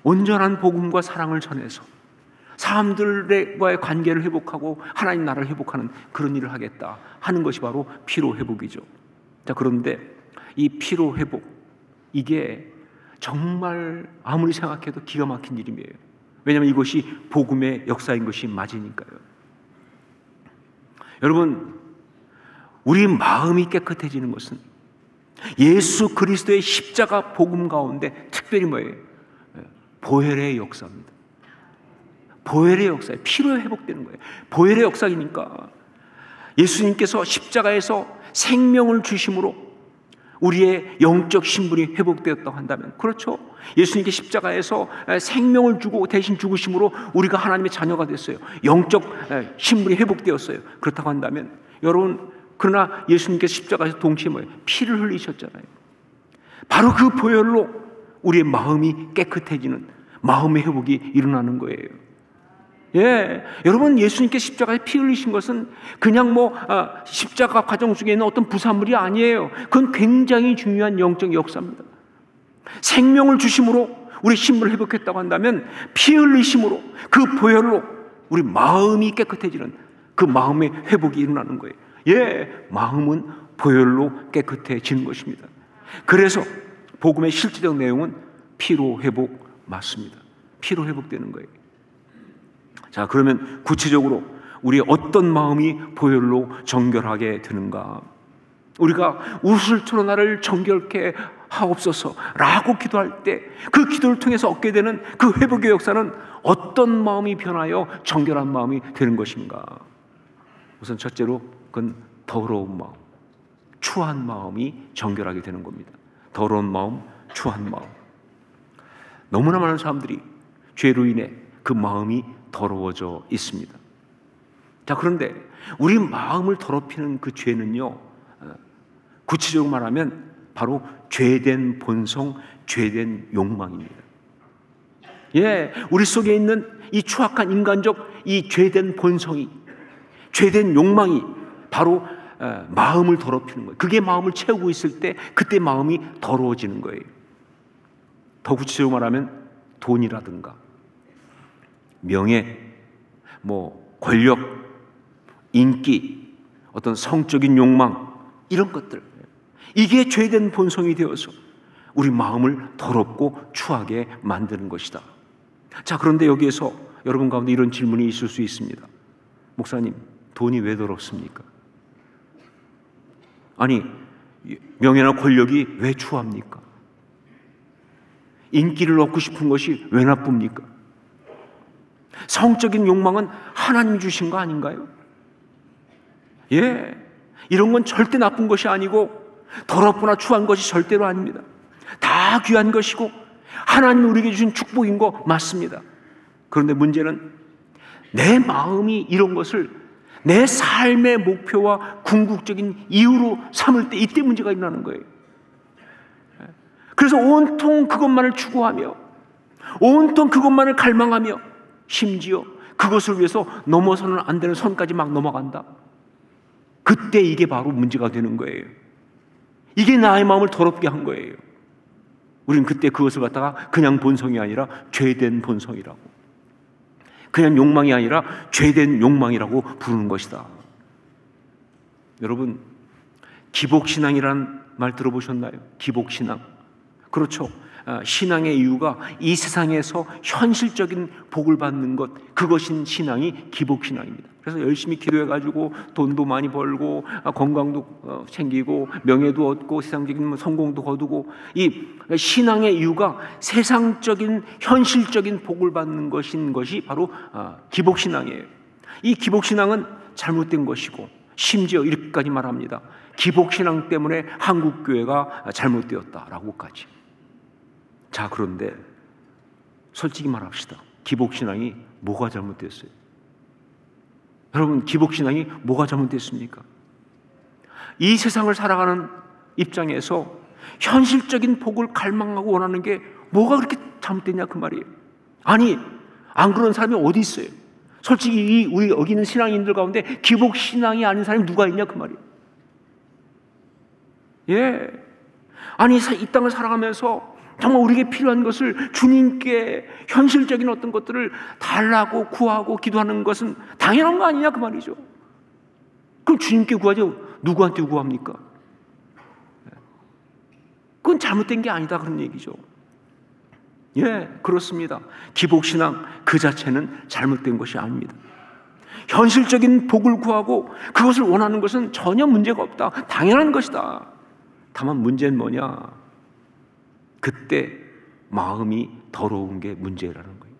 온전한 복음과 사랑을 전해서 사람들과의 관계를 회복하고 하나님 나라를 회복하는 그런 일을 하겠다 하는 것이 바로 피로 회복이죠. 자, 그런데 이 피로 회복, 이게 정말 아무리 생각해도 기가 막힌 일이에요. 왜냐하면 이것이 복음의 역사인 것이 맞으니까요. 여러분, 우리 마음이 깨끗해지는 것은 예수 그리스도의 십자가 복음 가운데 특별히 뭐예요? 보혈의 역사입니다. 보혈의 역사에 피로 회복되는 거예요. 보혈의 역사이니까 예수님께서 십자가에서 생명을 주심으로 우리의 영적 신분이 회복되었다고 한다면, 그렇죠? 예수님께 십자가에서 생명을 주고 대신 죽으심으로 우리가 하나님의 자녀가 됐어요. 영적 신분이 회복되었어요. 그렇다고 한다면 여러분, 그러나 예수님께서 십자가에서 동시에 뭐예요? 피를 흘리셨잖아요. 바로 그 보혈로 우리의 마음이 깨끗해지는 마음의 회복이 일어나는 거예요. 예, 여러분, 예수님께 십자가에 피 흘리신 것은 그냥 십자가 과정 속에 있는 어떤 부산물이 아니에요. 그건 굉장히 중요한 영적 역사입니다. 생명을 주심으로 우리 신분을 회복했다고 한다면 피 흘리심으로 그 보혈로 우리 마음이 깨끗해지는 그 마음의 회복이 일어나는 거예요. 예, 마음은 보혈로 깨끗해지는 것입니다. 그래서 복음의 실제적 내용은 피로 회복 맞습니다. 피로 회복되는 거예요. 자, 그러면 구체적으로 우리 어떤 마음이 보혈로 정결하게 되는가? 우리가 우슬초로 나를 정결케 하옵소서라고 기도할 때 그 기도를 통해서 얻게 되는 그 회복의 역사는 어떤 마음이 변하여 정결한 마음이 되는 것인가? 우선 첫째로 그건 더러운 마음, 추한 마음이 정결하게 되는 겁니다. 더러운 마음, 추한 마음. 너무나 많은 사람들이 죄로 인해 그 마음이 더러워져 있습니다. 자, 그런데 우리 마음을 더럽히는 그 죄는요, 구체적으로 말하면 바로 죄된 본성, 죄된 욕망입니다. 예, 우리 속에 있는 이 추악한 인간적 이 죄된 본성이 죄된 욕망이 바로 마음을 더럽히는 거예요. 그게 마음을 채우고 있을 때 그때 마음이 더러워지는 거예요. 더 구체적으로 말하면 돈이라든가 명예, 권력, 인기, 어떤 성적인 욕망, 이런 것들, 이게 죄된 본성이 되어서 우리 마음을 더럽고 추하게 만드는 것이다. 자, 그런데 여기에서 여러분 가운데 이런 질문이 있을 수 있습니다. 목사님, 돈이 왜 더럽습니까? 아니, 명예나 권력이 왜 추합니까? 인기를 얻고 싶은 것이 왜 나쁩니까? 성적인 욕망은 하나님이 주신 거 아닌가요? 예, 이런 건 절대 나쁜 것이 아니고 더럽거나 추한 것이 절대로 아닙니다. 다 귀한 것이고 하나님이 우리에게 주신 축복인 거 맞습니다. 그런데 문제는 내 마음이 이런 것을 내 삶의 목표와 궁극적인 이유로 삼을 때 이때 문제가 일어나는 거예요. 그래서 온통 그것만을 추구하며 온통 그것만을 갈망하며 심지어 그것을 위해서 넘어서는 안 되는 선까지 막 넘어간다. 그때 이게 바로 문제가 되는 거예요. 이게 나의 마음을 더럽게 한 거예요. 우리는 그때 그것을 갖다가 그냥 본성이 아니라 죄된 본성이라고, 그냥 욕망이 아니라 죄된 욕망이라고 부르는 것이다. 여러분, 기복신앙이라는 말 들어보셨나요? 기복신앙. 그렇죠. 신앙의 이유가 이 세상에서 현실적인 복을 받는 것, 그것인 신앙이 기복신앙입니다. 그래서 열심히 기도해가지고 돈도 많이 벌고 건강도 챙기고 명예도 얻고 세상적인 성공도 거두고, 이 신앙의 이유가 세상적인 현실적인 복을 받는 것인 것이 바로 기복신앙이에요. 이 기복신앙은 잘못된 것이고, 심지어 이렇게까지 말합니다. 기복신앙 때문에 한국교회가 잘못되었다라고까지. 자, 그런데 솔직히 말합시다. 기복신앙이 뭐가 잘못됐어요? 여러분, 기복신앙이 뭐가 잘못됐습니까? 이 세상을 살아가는 입장에서 현실적인 복을 갈망하고 원하는 게 뭐가 그렇게 잘못됐냐 그 말이에요. 아니, 안 그런 사람이 어디 있어요? 솔직히 우리 여기 있는 신앙인들 가운데 기복신앙이 아닌 사람이 누가 있냐 그 말이에요. 예, 아니 이 땅을 살아가면서 정말 우리에게 필요한 것을 주님께 현실적인 어떤 것들을 달라고 구하고 기도하는 것은 당연한 거 아니냐 그 말이죠. 그럼 주님께 구하죠. 누구한테 구합니까? 그건 잘못된 게 아니다 그런 얘기죠. 예, 그렇습니다. 기복신앙 그 자체는 잘못된 것이 아닙니다. 현실적인 복을 구하고 그것을 원하는 것은 전혀 문제가 없다. 당연한 것이다. 다만 문제는 뭐냐? 그때 마음이 더러운 게 문제라는 거예요.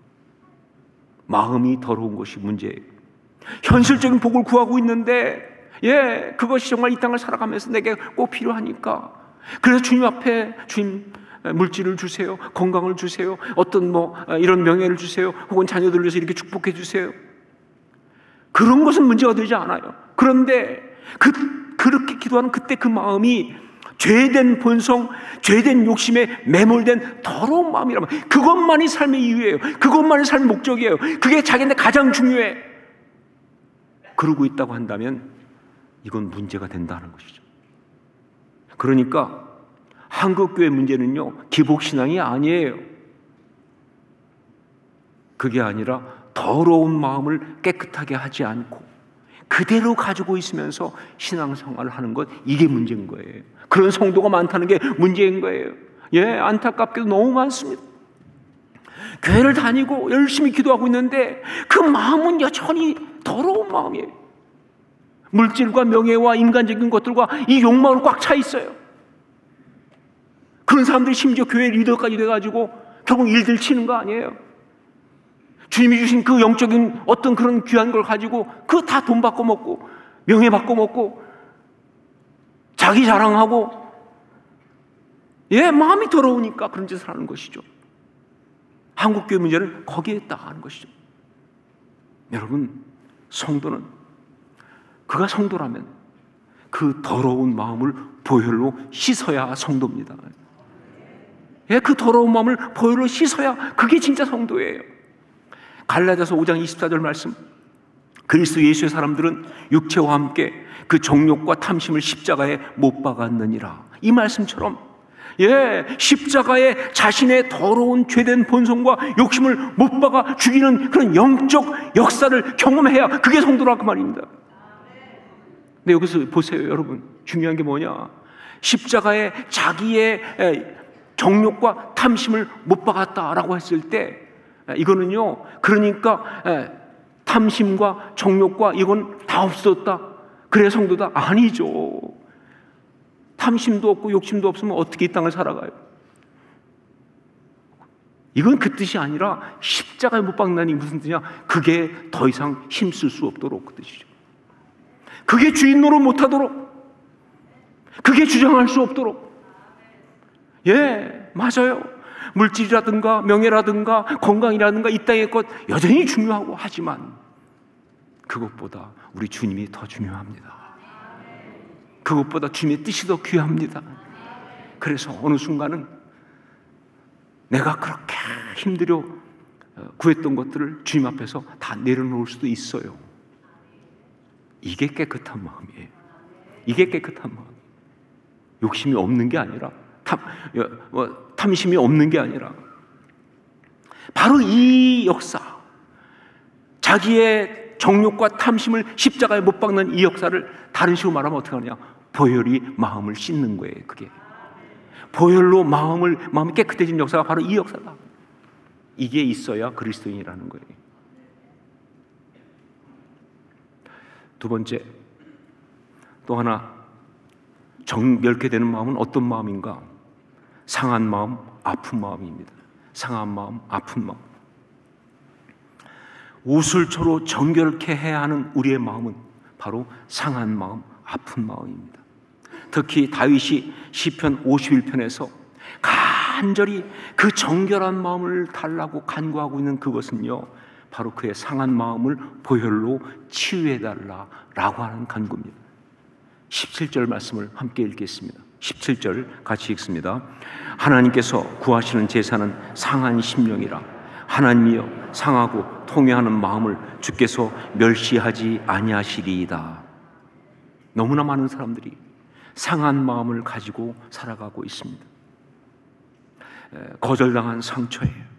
마음이 더러운 것이 문제예요. 현실적인 복을 구하고 있는데, 예, 그것이 정말 이 땅을 살아가면서 내게 꼭 필요하니까, 그래서 주님 앞에 주님 물질을 주세요, 건강을 주세요, 어떤 이런 명예를 주세요, 혹은 자녀들을 위해서 이렇게 축복해 주세요. 그런 것은 문제가 되지 않아요. 그런데 그렇게 기도하는 그때 그 마음이 죄된 본성, 죄된 욕심에 매몰된 더러운 마음이라면, 그것만이 삶의 이유예요. 그것만이 삶의 목적이에요. 그게 자기한테 가장 중요해. 그러고 있다고 한다면 이건 문제가 된다는 것이죠. 그러니까 한국교회 문제는요, 기복신앙이 아니에요. 그게 아니라 더러운 마음을 깨끗하게 하지 않고 그대로 가지고 있으면서 신앙생활을 하는 것, 이게 문제인 거예요. 그런 성도가 많다는 게 문제인 거예요. 예, 안타깝게도 너무 많습니다. 교회를 다니고 열심히 기도하고 있는데 그 마음은 여전히 더러운 마음이에요. 물질과 명예와 인간적인 것들과 이 욕망으로 꽉 차 있어요. 그런 사람들이 심지어 교회 리더까지 돼가지고 결국 일들 치는 거 아니에요. 주님이 주신 그 영적인 어떤 그런 귀한 걸 가지고 그거 다 돈 받고 먹고 명예 받고 먹고 자기 자랑하고, 예, 마음이 더러우니까 그런 짓을 하는 것이죠. 한국교회 문제는 거기에 있다 하는 것이죠. 여러분, 성도는 그가 성도라면 그 더러운 마음을 보혈로 씻어야 성도입니다. 예, 그 더러운 마음을 보혈로 씻어야 그게 진짜 성도예요. 갈라디아서 5장 24절 말씀, 그리스도 예수의 사람들은 육체와 함께 그 정욕과 탐심을 십자가에 못 박았느니라. 이 말씀처럼 십자가에 자신의 더러운 죄된 본성과 욕심을 못 박아 죽이는 그런 영적 역사를 경험해야 그게 성도라 그 말입니다. 근데 여기서 보세요, 여러분. 중요한 게 뭐냐? 십자가에 자기의 정욕과 탐심을 못 박았다라고 했을 때 이거는요, 그러니까 탐심과 정욕과 이건 다 없었다, 그래 성도다? 아니죠. 탐심도 없고 욕심도 없으면 어떻게 이 땅을 살아가요? 이건 그 뜻이 아니라 십자가에 못 박는다니 무슨 뜻이냐? 그게 더 이상 힘쓸 수 없도록 그 뜻이죠. 그게 주인 노릇 못하도록, 그게 주장할 수 없도록. 맞아요. 물질이라든가 명예라든가 건강이라든가 이 땅의 것 여전히 중요하고, 하지만 그것보다 우리 주님이 더 중요합니다. 그것보다 주님의 뜻이 더 귀합니다. 그래서 어느 순간은 내가 그렇게 힘들여 구했던 것들을 주님 앞에서 다 내려놓을 수도 있어요. 이게 깨끗한 마음이에요. 이게 깨끗한 마음. 욕심이 없는 게 아니라, 탐심이 없는 게 아니라, 바로 이 역사, 자기의 정욕과 탐심을 십자가에 못 박는 이 역사를 다른 식으로 말하면 어떻게 하느냐? 보혈이 마음을 씻는 거예요. 그게 보혈로 마음이 깨끗해진 역사가 바로 이 역사다. 이게 있어야 그리스도인이라는 거예요. 두 번째, 또 하나 정결케 되는 마음은 어떤 마음인가? 상한 마음, 아픈 마음입니다. 상한 마음, 아픈 마음. 우슬초로 정결케 해야 하는 우리의 마음은 바로 상한 마음, 아픈 마음입니다. 특히 다윗이 시편 51편에서 간절히 그 정결한 마음을 달라고 간구하고 있는 그것은요, 바로 그의 상한 마음을 보혈로 치유해달라라고 하는 간구입니다. 17절 말씀을 함께 읽겠습니다. 17절 같이 읽습니다. 하나님께서 구하시는 제사는 상한 심령이라. 하나님이여, 상하고 통회하는 마음을 주께서 멸시하지 아니하시리이다. 너무나 많은 사람들이 상한 마음을 가지고 살아가고 있습니다. 거절당한 상처예요.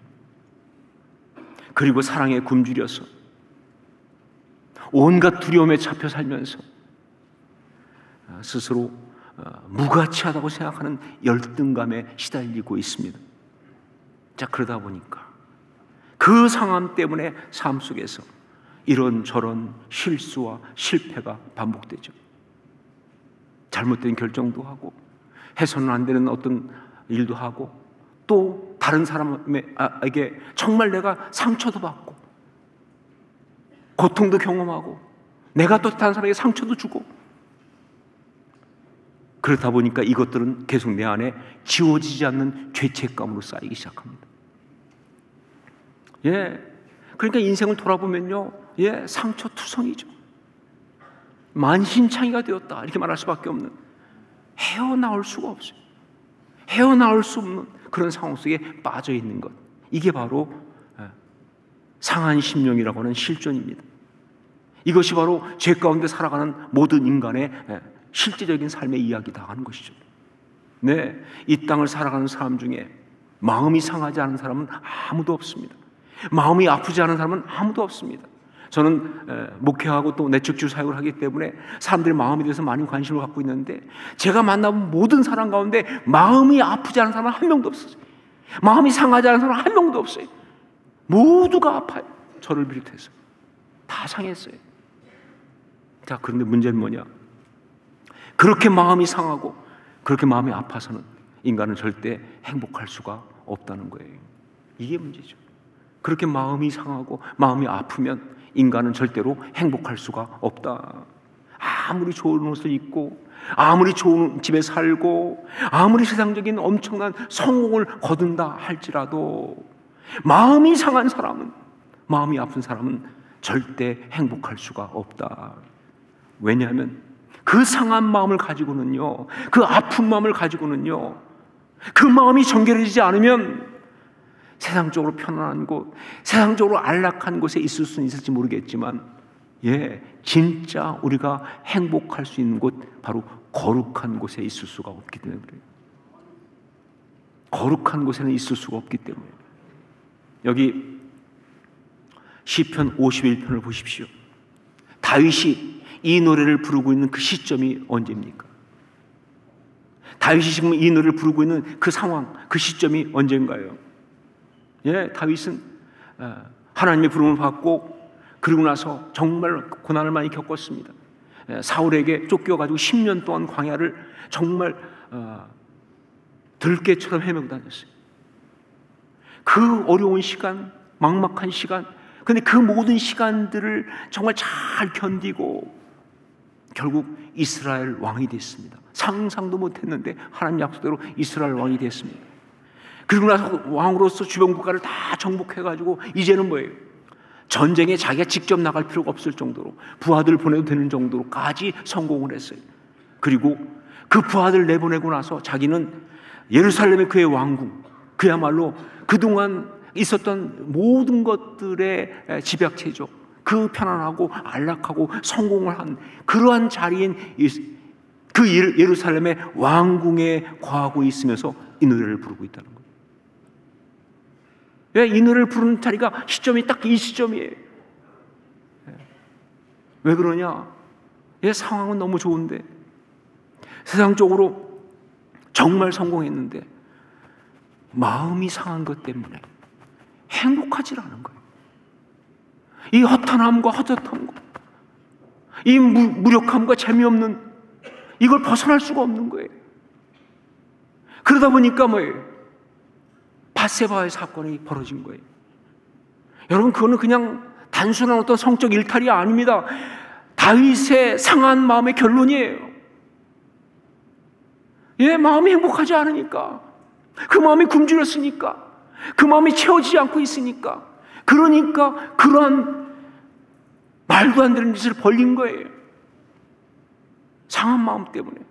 그리고 사랑에 굶주려서 온갖 두려움에 잡혀 살면서 스스로 무가치하다고 생각하는 열등감에 시달리고 있습니다. 자, 그러다 보니까 그 상함 때문에 삶 속에서 이런저런 실수와 실패가 반복되죠. 잘못된 결정도 하고, 해서는 안 되는 어떤 일도 하고, 또 다른 사람에게 정말 내가 상처도 받고 고통도 경험하고, 내가 또 다른 사람에게 상처도 주고, 그러다 보니까 이것들은 계속 내 안에 지워지지 않는 죄책감으로 쌓이기 시작합니다. 그러니까 인생을 돌아보면요, 상처투성이죠. 만신창이가 되었다, 이렇게 말할 수밖에 없는, 헤어나올 수가 없어요. 헤어나올 수 없는 그런 상황 속에 빠져 있는 것, 이게 바로 상한 심령이라고 하는 실존입니다. 이것이 바로 죄 가운데 살아가는 모든 인간의 실제적인 삶의 이야기다 하는 것이죠. 이 땅을 살아가는 사람 중에 마음이 상하지 않은 사람은 아무도 없습니다. 마음이 아프지 않은 사람은 아무도 없습니다. 저는 목회하고 또 내적주 사역을 하기 때문에 사람들의 마음에 대해서 많은 관심을 갖고 있는데, 제가 만나본 모든 사람 가운데 마음이 아프지 않은 사람은 한 명도 없었어요. 마음이 상하지 않은 사람은 한 명도 없어요. 모두가 아파요. 저를 비롯해서 다 상했어요. 자, 그런데 문제는 뭐냐? 그렇게 마음이 상하고 그렇게 마음이 아파서는 인간은 절대 행복할 수가 없다는 거예요. 이게 문제죠. 그렇게 마음이 상하고 마음이 아프면 인간은 절대로 행복할 수가 없다. 아무리 좋은 옷을 입고, 아무리 좋은 집에 살고, 아무리 세상적인 엄청난 성공을 거둔다 할지라도 마음이 상한 사람은, 마음이 아픈 사람은 절대 행복할 수가 없다. 왜냐하면 그 상한 마음을 가지고는요, 그 아픈 마음을 가지고는요, 그 마음이 정결해지지 않으면 세상적으로 편안한 곳, 세상적으로 안락한 곳에 있을 수는 있을지 모르겠지만 진짜 우리가 행복할 수 있는 곳, 바로 거룩한 곳에 있을 수가 없기 때문에 그래요. 거룩한 곳에는 있을 수가 없기 때문에. 여기 시편 51편을 보십시오. 다윗이 이 노래를 부르고 있는 그 시점이 언제입니까? 다윗이 지금 이 노래를 부르고 있는 그 상황, 그 시점이 언젠가요? 다윗은 하나님의 부름을 받고 그러고 나서 정말 고난을 많이 겪었습니다. 사울에게 쫓겨가지고 10년 동안 광야를 정말 들깨처럼 헤매고 다녔어요. 그 어려운 시간, 막막한 시간, 근데 그 모든 시간들을 정말 잘 견디고 결국 이스라엘 왕이 됐습니다. 상상도 못했는데 하나님 약속대로 이스라엘 왕이 됐습니다. 그리고 나서 왕으로서 주변 국가를 다 정복해가지고 이제는 뭐예요? 전쟁에 자기가 직접 나갈 필요가 없을 정도로 부하들 보내도 되는 정도로까지 성공을 했어요. 그리고 그 부하들 내보내고 나서 자기는 예루살렘의 그의 왕궁, 그야말로 그동안 있었던 모든 것들의 집약체죠. 그 편안하고 안락하고 성공을 한 그러한 자리인 그 예루살렘의 왕궁에 거하고 있으면서 이 노래를 부르고 있다는 거예요. 왜 이 노래를 부르는 자리가 시점이 딱 이 시점이에요. 왜 그러냐? 상황은 너무 좋은데, 세상적으로 정말 성공했는데 마음이 상한 것 때문에 행복하지 않은 거예요. 이 허탄함과 허젓함과 이 무력함과 재미없는 이걸 벗어날 수가 없는 거예요. 그러다 보니까 뭐예요? 밧세바의 사건이 벌어진 거예요. 여러분, 그거는 그냥 단순한 어떤 성적 일탈이 아닙니다. 다윗의 상한 마음의 결론이에요. 마음이 행복하지 않으니까, 그 마음이 굶주렸으니까, 그 마음이 채워지지 않고 있으니까, 그러니까 그러한 말도 안 되는 짓을 벌린 거예요. 상한 마음 때문에.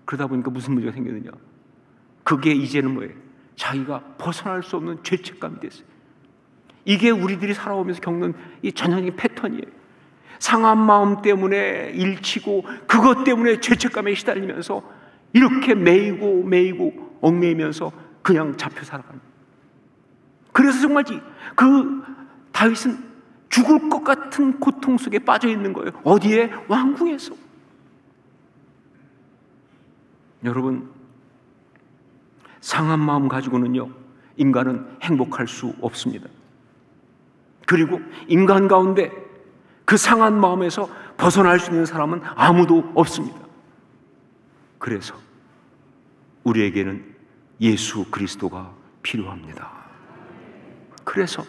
그러다 보니까 무슨 문제가 생겼느냐? 그게 이제는 뭐예요? 자기가 벗어날 수 없는 죄책감이 됐어요. 이게 우리들이 살아오면서 겪는 이 전형적인 패턴이에요. 상한 마음 때문에 일치고 그것 때문에 죄책감에 시달리면서 이렇게 매이고 얽매이면서 그냥 잡혀 살아가는 거예요. 그래서 정말 그 다윗은 죽을 것 같은 고통 속에 빠져 있는 거예요. 어디에? 왕궁에서. 여러분, 상한 마음 가지고는요, 인간은 행복할 수 없습니다. 그리고 인간 가운데 그 상한 마음에서 벗어날 수 있는 사람은 아무도 없습니다. 그래서 우리에게는 예수 그리스도가 필요합니다. 그래서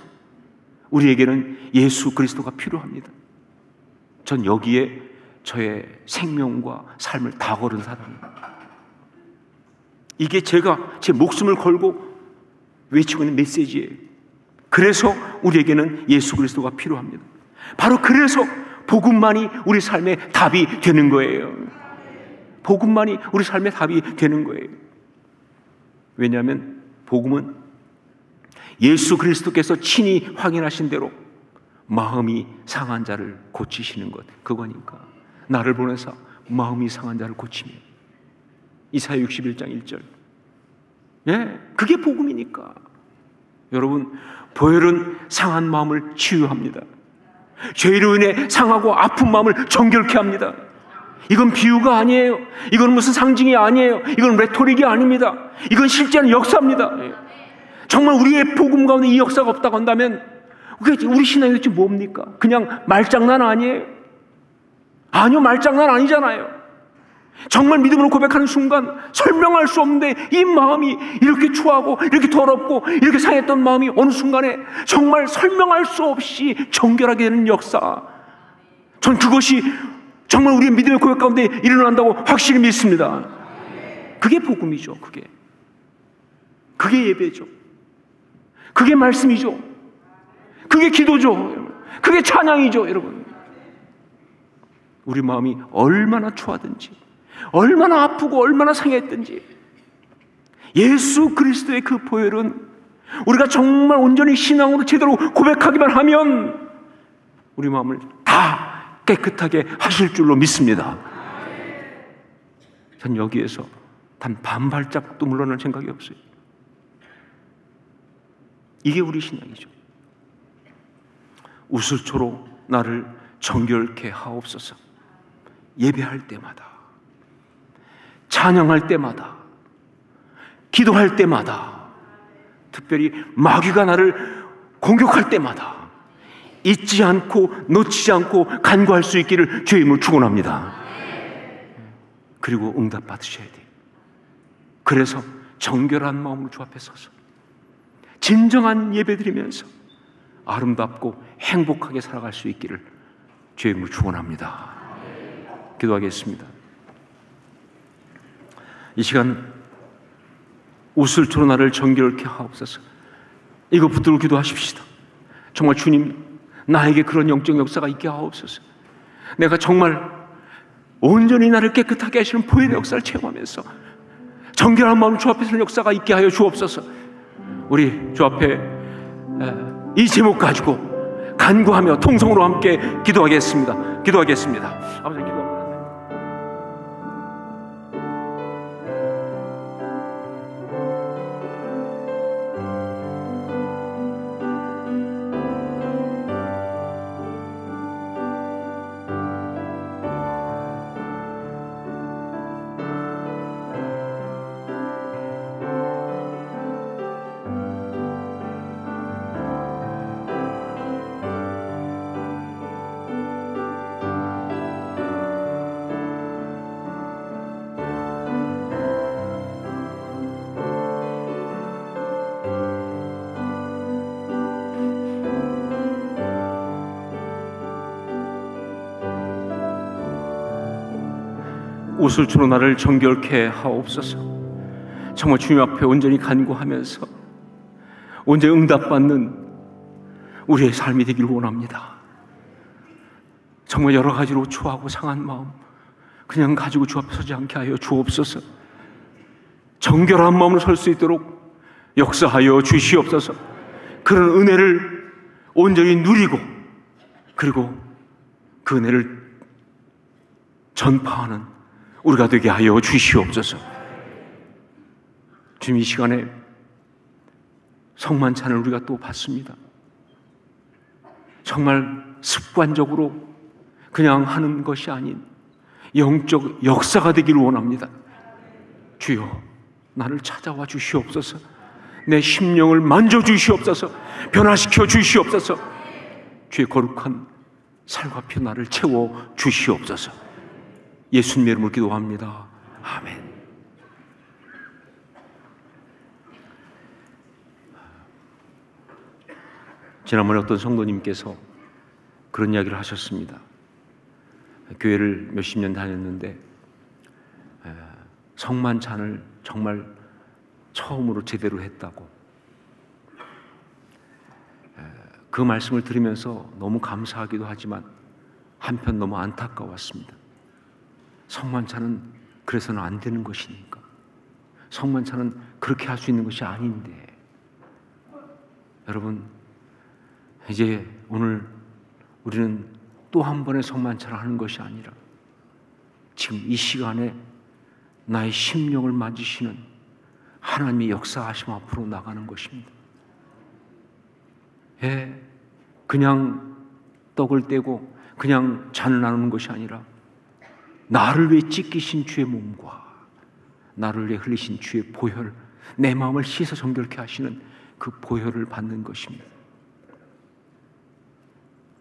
우리에게는 예수 그리스도가 필요합니다. 전 여기에 저의 생명과 삶을 다 걸은 사람입니다. 이게 제가 제 목숨을 걸고 외치고 있는 메시지예요. 그래서 우리에게는 예수 그리스도가 필요합니다. 바로 그래서 복음만이 우리 삶의 답이 되는 거예요. 복음만이 우리 삶의 답이 되는 거예요. 왜냐하면 복음은 예수 그리스도께서 친히 확인하신 대로 마음이 상한 자를 고치시는 것, 그거니까. 나를 보내사 마음이 상한 자를 고치며. 이사야 61장 1절. 그게 복음이니까. 여러분, 보혈은 상한 마음을 치유합니다. 죄로 인해 상하고 아픈 마음을 정결케 합니다. 이건 비유가 아니에요. 이건 무슨 상징이 아니에요. 이건 레토릭이 아닙니다. 이건 실제는 역사입니다. 정말 우리의 복음 가운데 이 역사가 없다고 한다면 우리 신앙이 도대체 뭡니까? 그냥 말장난 아니에요? 아니요, 말장난 아니잖아요. 정말 믿음으로 고백하는 순간 설명할 수 없는데 이 마음이 이렇게 추하고 이렇게 더럽고 이렇게 상했던 마음이 어느 순간에 정말 설명할 수 없이 정결하게 되는 역사, 전 그것이 정말 우리의 믿음의 고백 가운데 일어난다고 확실히 믿습니다. 그게 복음이죠. 그게 예배죠. 그게 말씀이죠. 그게 기도죠. 그게 찬양이죠. 여러분, 우리 마음이 얼마나 추하든지, 얼마나 아프고 얼마나 상했든지, 예수 그리스도의 그 보혈은 우리가 정말 온전히 신앙으로 제대로 고백하기만 하면 우리 마음을 다 깨끗하게 하실 줄로 믿습니다. 전 여기에서 단 반발짝도 물러날 생각이 없어요. 이게 우리 신앙이죠. 우슬초로 나를 정결케 하옵소서. 예배할 때마다, 찬양할 때마다, 기도할 때마다, 특별히 마귀가 나를 공격할 때마다 잊지 않고 놓치지 않고 간구할 수 있기를 주의 이름으로 축원합니다. 그리고 응답 받으셔야 돼요. 그래서 정결한 마음으로 주 앞에 서서 진정한 예배드리면서 아름답고 행복하게 살아갈 수 있기를 주의 이름으로 축원합니다. 기도하겠습니다. 이 시간 우슬초로 나를 정결케 하옵소서. 이거 붙들고 기도하십시다. 정말 주님, 나에게 그런 영적 역사가 있게 하옵소서. 내가 정말 온전히 나를 깨끗하게 하시는 보혈의 역사를 체험하면서 정결한 마음으로 주 앞에 서는 역사가 있게 하여 주옵소서. 우리 주 앞에 이 제목 가지고 간구하며 통성으로 함께 기도하겠습니다. 기도하겠습니다. 아버지 기도합니다. 우슬초로 나를 정결케 하옵소서. 정말 주님 앞에 온전히 간구하면서 온전히 응답받는 우리의 삶이 되기를 원합니다. 정말 여러 가지로 초하고 상한 마음 그냥 가지고 주 앞에 서지 않게 하여 주옵소서. 정결한 마음으로 설 수 있도록 역사하여 주시옵소서. 그런 은혜를 온전히 누리고 그리고 그 은혜를 전파하는 우리가 되게 하여 주시옵소서. 주님, 이 시간에 성만찬을 우리가 또 받습니다. 정말 습관적으로 그냥 하는 것이 아닌 영적 역사가 되기를 원합니다. 주여, 나를 찾아와 주시옵소서. 내 심령을 만져주시옵소서. 변화시켜 주시옵소서. 주의 거룩한 살과 피 나를 채워 주시옵소서. 예수님의 이름으로 기도합니다. 아멘. 지난번에 어떤 성도님께서 그런 이야기를 하셨습니다. 교회를 몇십 년 다녔는데 성만찬을 정말 처음으로 제대로 했다고. 그 말씀을 들으면서 너무 감사하기도 하지만 한편 너무 안타까웠습니다. 성만찬은 그래서는 안 되는 것이니까. 성만찬은 그렇게 할 수 있는 것이 아닌데. 여러분, 이제 오늘 우리는 또 한 번의 성만찬을 하는 것이 아니라 지금 이 시간에 나의 심령을 만지시는 하나님의 역사하심 앞으로 나가는 것입니다. 그냥 떡을 떼고 그냥 잔을 나누는 것이 아니라 나를 위해 찢기신 주의 몸과 나를 위해 흘리신 주의 보혈, 내 마음을 씻어 정결케 하시는 그 보혈을 받는 것입니다.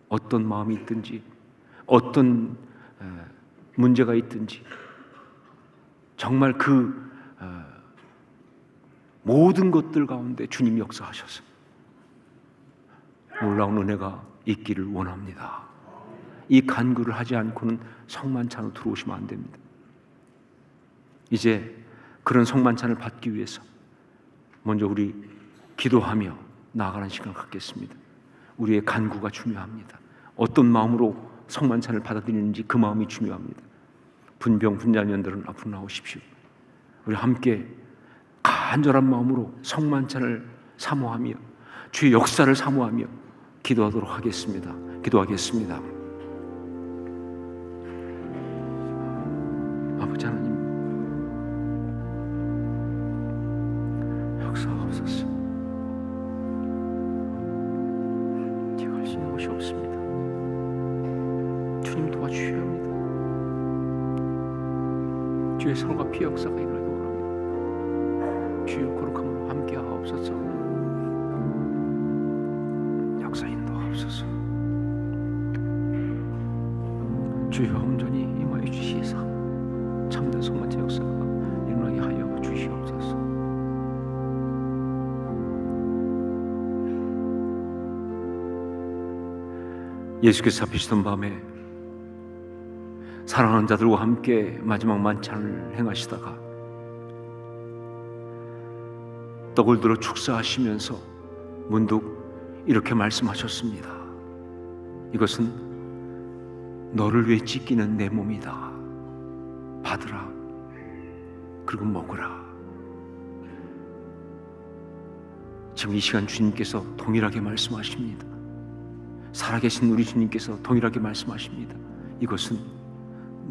어떤 마음이 있든지 어떤 문제가 있든지 정말 그 모든 것들 가운데 주님이 역사하셔서 놀라운 은혜가 있기를 원합니다. 이 간구를 하지 않고는 성만찬으로 들어오시면 안 됩니다. 이제 그런 성만찬을 받기 위해서 먼저 우리 기도하며 나아가는 시간을 갖겠습니다. 우리의 간구가 중요합니다. 어떤 마음으로 성만찬을 받아들이는지 그 마음이 중요합니다. 분병 분자년들은 앞으로 나오십시오. 우리 함께 간절한 마음으로 성만찬을 사모하며 주의 역사를 사모하며 기도하도록 하겠습니다. 기도하겠습니다. 역사하옵소서. 제가 할 수 있는 것이 없습니다. 주님 도와주셔야 합니다. 주의 성과 피 역사가 일어나기 원합니다. 주의 거룩함으로 함께하옵소서. 역사 인도하옵소서. 주여 온전히 임하여 주시사 참된 성만체 역사가 일어나게 하여 주시옵소서. 예수께서 잡히시던 밤에 사랑하는 자들과 함께 마지막 만찬을 행하시다가 떡을 들어 축사하시면서 문득 이렇게 말씀하셨습니다. 이것은 너를 위해 찢기는 내 몸이다. 받으라. 그리고 먹으라. 지금 이 시간 주님께서 동일하게 말씀하십니다. 살아계신 우리 주님께서 동일하게 말씀하십니다. 이것은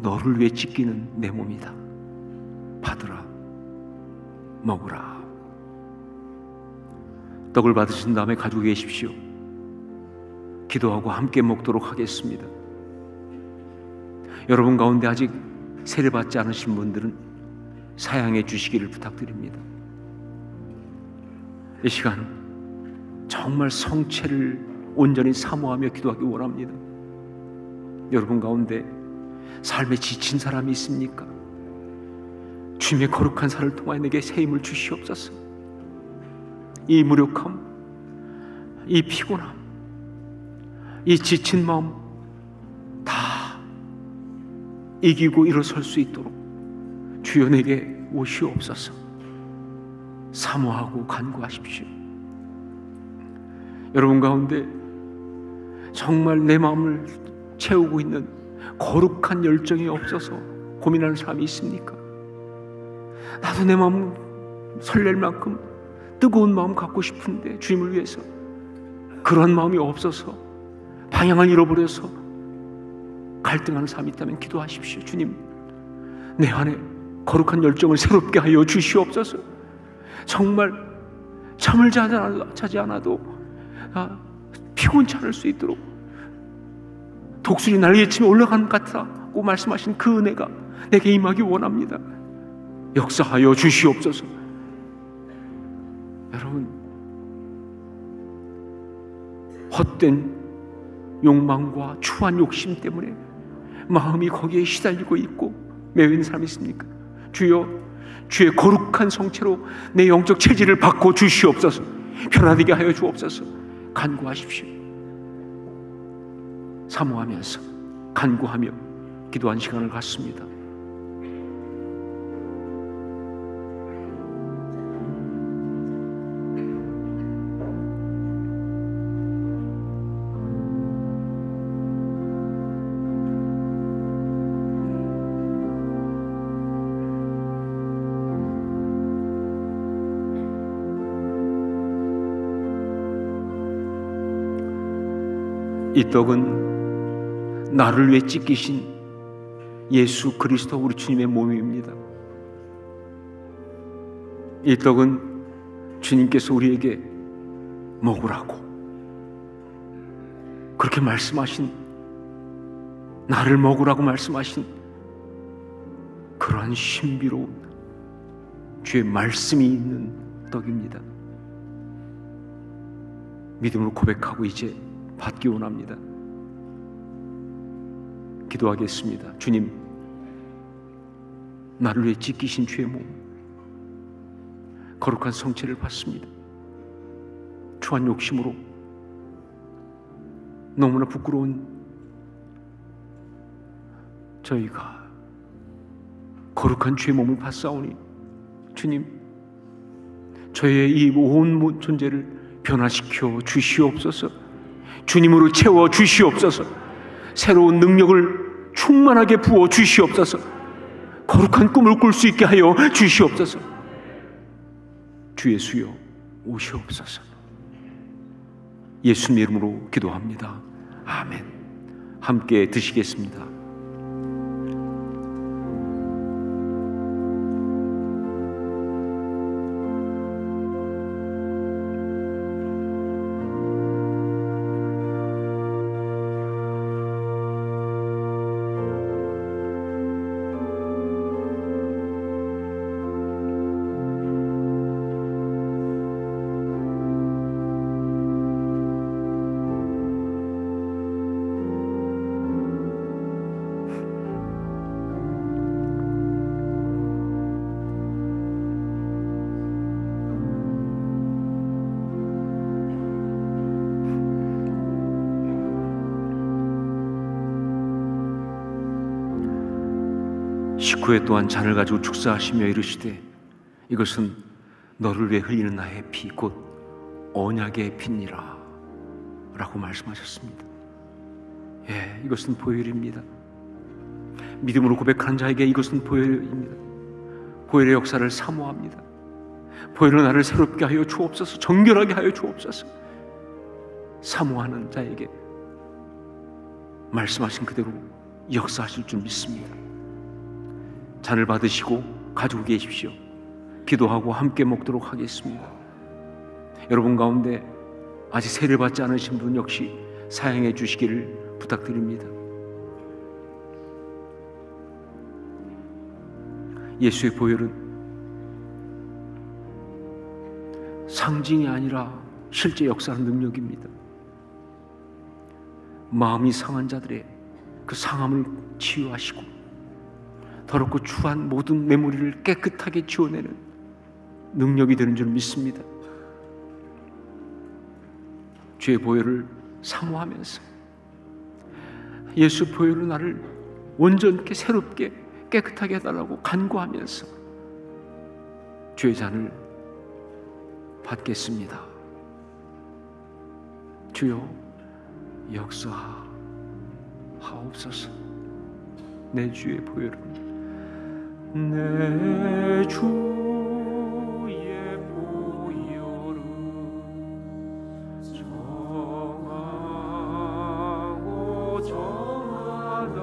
너를 위해 찢기는 내 몸이다. 받으라. 먹으라. 떡을 받으신 다음에 가지고 계십시오. 기도하고 함께 먹도록 하겠습니다. 여러분 가운데 아직 세례받지 않으신 분들은 사양해 주시기를 부탁드립니다. 이 시간 정말 성체를 온전히 사모하며 기도하기 원합니다. 여러분 가운데 삶에 지친 사람이 있습니까? 주님의 거룩한 살을 통하여 내게 새 힘을 주시옵소서. 이 무력함, 이 피곤함, 이 지친 마음 다 이기고 일어설 수 있도록 주여 내게 오시옵소서. 사모하고 간구하십시오. 여러분 가운데 정말 내 마음을 채우고 있는 거룩한 열정이 없어서 고민하는 사람이 있습니까? 나도 내 마음 설렐 만큼 뜨거운 마음 갖고 싶은데 주님을 위해서 그런 마음이 없어서 방향을 잃어버려서 갈등하는 사람이 있다면 기도하십시오. 주님, 내 안에 거룩한 열정을 새롭게 하여 주시옵소서. 정말 잠을 자지 않아도 피곤치 않을 수 있도록 독수리 날개치며 올라가는 것 같다고 말씀하신 그 은혜가 내게 임하기 원합니다. 역사하여 주시옵소서. 여러분, 헛된 욕망과 추한 욕심 때문에 마음이 거기에 시달리고 있고 매여 있는 사람이 있습니까? 주여, 주의 거룩한 성체로 내 영적 체질을 바꿔 주시옵소서. 변화되게 하여 주옵소서. 간구하십시오. 사모하면서 간구하며 기도한 시간을 갖습니다. 이 떡은 나를 위해 찢기신 예수 그리스도 우리 주님의 몸입니다. 이 떡은 주님께서 우리에게 먹으라고 그렇게 말씀하신, 나를 먹으라고 말씀하신 그러한 신비로운 주의 말씀이 있는 떡입니다. 믿음으로 고백하고 이제 받기 원합니다. 기도하겠습니다. 주님, 나를 위해 찢기신 주의 몸, 거룩한 성체를 받습니다. 추한 욕심으로 너무나 부끄러운 저희가 거룩한 주의 몸을 받사오니 주님, 저의 이 온 존재를 변화시켜 주시옵소서. 주님으로 채워 주시옵소서. 새로운 능력을 충만하게 부어 주시옵소서. 거룩한 꿈을 꿀 수 있게 하여 주시옵소서. 주 예수여 오시옵소서. 예수님 이름으로 기도합니다. 아멘. 함께 드시겠습니다. 식후에 또한 잔을 가지고 축사하시며 이르시되 이것은 너를 위해 흘리는 나의 피 곧 언약의 피니라 라고 말씀하셨습니다. 예, 이것은 보혈입니다. 믿음으로 고백하는 자에게 이것은 보혈입니다. 보혈의 역사를 사모합니다. 보혈로 나를 새롭게 하여 주옵소서, 정결하게 하여 주옵소서. 사모하는 자에게 말씀하신 그대로 역사하실 줄 믿습니다. 잔을 받으시고 가지고 계십시오. 기도하고 함께 먹도록 하겠습니다. 여러분 가운데 아직 세례 받지 않으신 분 역시 사용해 주시기를 부탁드립니다. 예수의 보혈은 상징이 아니라 실제 역사하는 능력입니다. 마음이 상한 자들의 그 상함을 치유하시고 더럽고 추한 모든 메모리를 깨끗하게 지워내는 능력이 되는 줄 믿습니다. 주의 보혈을 사모하면서 예수 보혈로 나를 온전케 새롭게 깨끗하게 해달라고 간구하면서 주의 잔을 받겠습니다. 주여 역사하옵소서. 내 주의 보혈을 내 주의 보혈을 정하고 정하다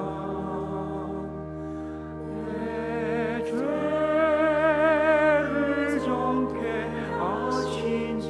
내 죄를 정케 하신 주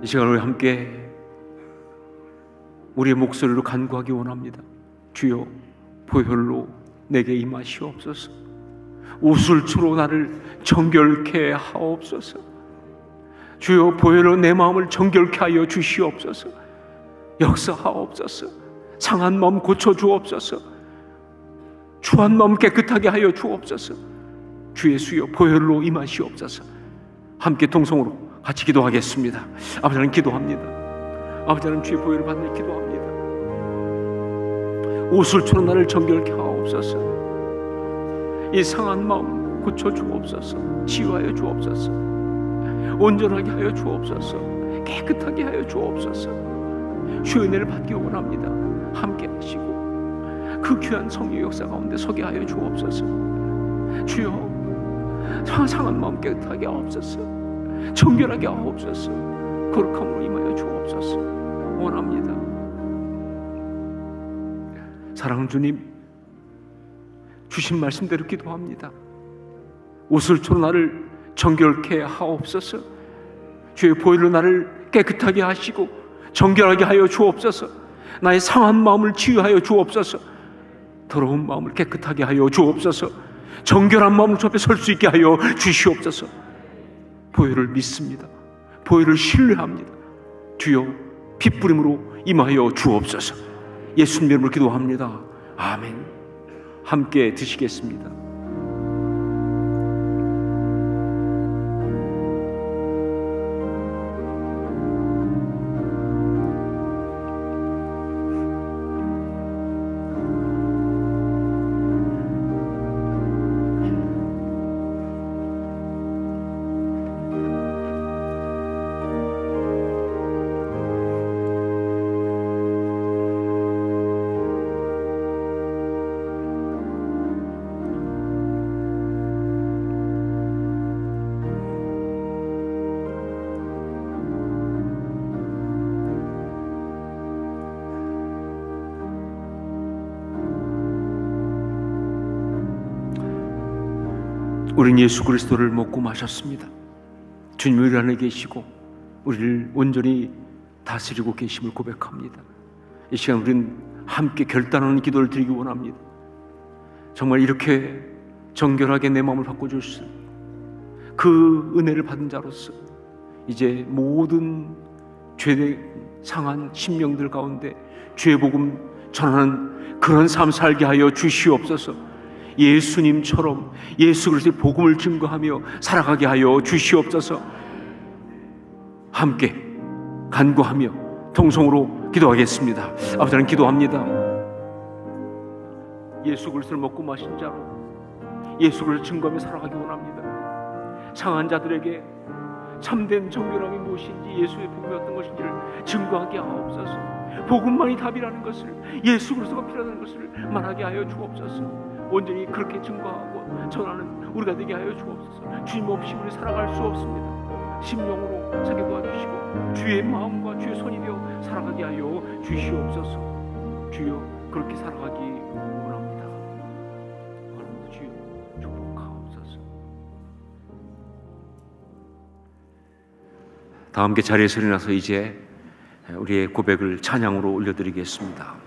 이 시간을 함께 우리의 목소리로 간구하기 원합니다. 주여 보혈로 내게 임하시옵소서. 우슬초로 나를 정결케 하옵소서. 주여 보혈로 내 마음을 정결케 하여 주시옵소서. 역사하옵소서. 상한 마음 고쳐주옵소서. 추한 마음 깨끗하게 하여 주옵소서. 주 예수여 보혈로 임하시옵소서. 함께 동성으로 같이 기도하겠습니다. 아버지 하나님 기도합니다. 아버지 하나님 주의 보혈을 받는 기도합니다. 우슬초로 나를 정결케 하옵소서. 이 상한 마음 고쳐주옵소서. 치유하여 주옵소서. 온전하게 하여 주옵소서. 깨끗하게 하여 주옵소서. 주의 은혜를 받기 원합니다. 함께 하시고 그 귀한 성령의 역사 가운데 서게 하여 주옵소서. 주여 상한 마음 깨끗하게 하옵소서. 정결하게 하옵소서. 거룩함으로 임하여 주옵소서. 원합니다. 사랑하는 주님, 주신 말씀대로 기도합니다. 우슬초로 나를 정결케 하옵소서. 주의 보혈로 나를 깨끗하게 하시고 정결하게 하여 주옵소서. 나의 상한 마음을 치유하여 주옵소서. 더러운 마음을 깨끗하게 하여 주옵소서. 정결한 마음을 주 앞에 설 수 있게 하여 주시옵소서. 보혈을 믿습니다. 보혈을 신뢰합니다. 주여 핏부림으로 임하여 주옵소서. 예수님 이름으로 기도합니다. 아멘. 함께 드시겠습니다. 우린 예수 그리스도를 먹고 마셨습니다. 주님 우리 안에 계시고 우리를 온전히 다스리고 계심을 고백합니다. 이 시간 우린 함께 결단하는 기도를 드리기 원합니다. 정말 이렇게 정결하게 내 마음을 바꿔주신 그 은혜를 받은 자로서 이제 모든 죄 상한 심령들 가운데 죄의 복음 전하는 그런 삶 살게 하여 주시옵소서. 예수님처럼 예수 그리스도의 복음을 증거하며 살아가게 하여 주시옵소서. 함께 간구하며 통성으로 기도하겠습니다. 아버지 하나님 기도합니다. 예수 그리스도를 먹고 마신 자로 예수 그리스도를 증거하며 살아가기 원합니다. 상한 자들에게 참된 정결함이 무엇인지 예수의 복음이 어떤 것인지를 증거하게 하옵소서. 복음만이 답이라는 것을, 예수 그리스도가 필요하다는 것을 말하게 하여 주옵소서. 온전히 그렇게 증거하고 전하는 우리가 되게 하여 주옵소서. 주님 없이 우리 살아갈 수 없습니다. 심령으로 살게 도와주시고 주의 마음과 주의 손이 되어 살아가게 하여 주시옵소서. 주여 그렇게 살아가기 원합니다. 하나님 주여 축복하옵소서. 다 함께 자리에서 일어나서 이제 우리의 고백을 찬양으로 올려드리겠습니다.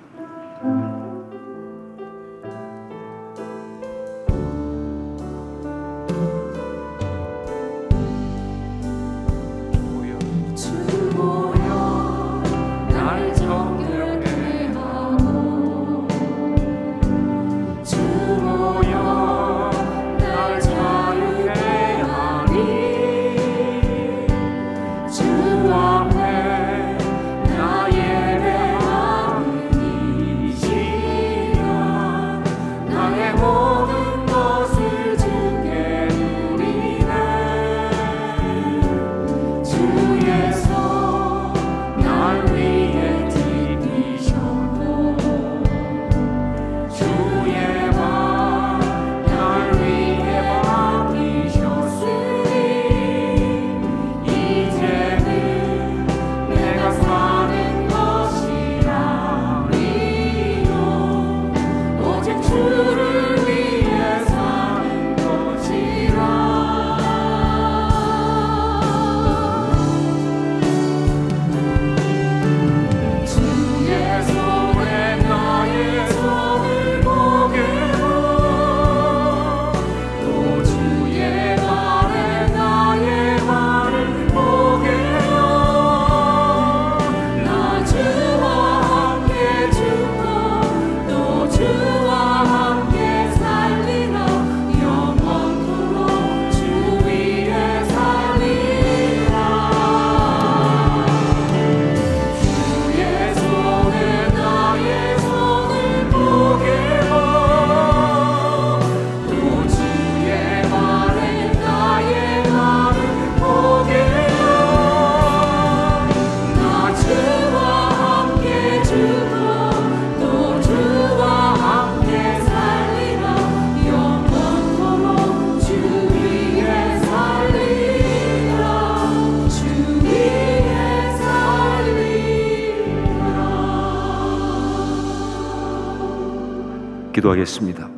기도하겠습니다.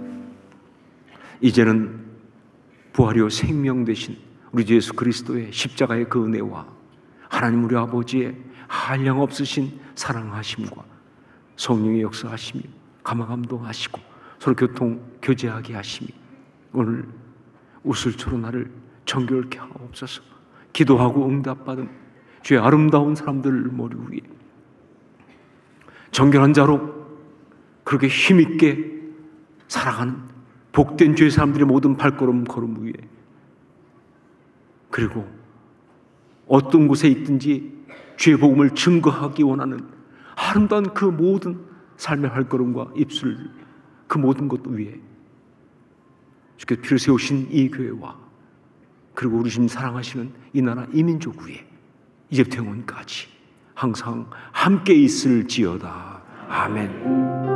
이제는 부활이요 생명 되신 우리 주 예수 그리스도의 십자가의 그 은혜와 하나님 우리 아버지의 한량 없으신 사랑하심과 성령의 역사하심이 감화감동하시고 서로 교제하게 하심이 오늘 우슬초로 나를 정결케 하옵소서. 기도하고 응답받은 주의 아름다운 사람들 머리 위에 정결한 자로 그렇게 힘있게 살아가는 복된 주의 사람들의 모든 발걸음 걸음 위에, 그리고 어떤 곳에 있든지 주의 복음을 증거하기 원하는 아름다운 그 모든 삶의 발걸음과 입술, 그 모든 것 위에 주께서 피를 세우신 이 교회와 그리고 우리 주님 사랑하시는 이 나라 이 민족 위에 이제부터 영원까지 항상 함께 있을지어다. 아멘.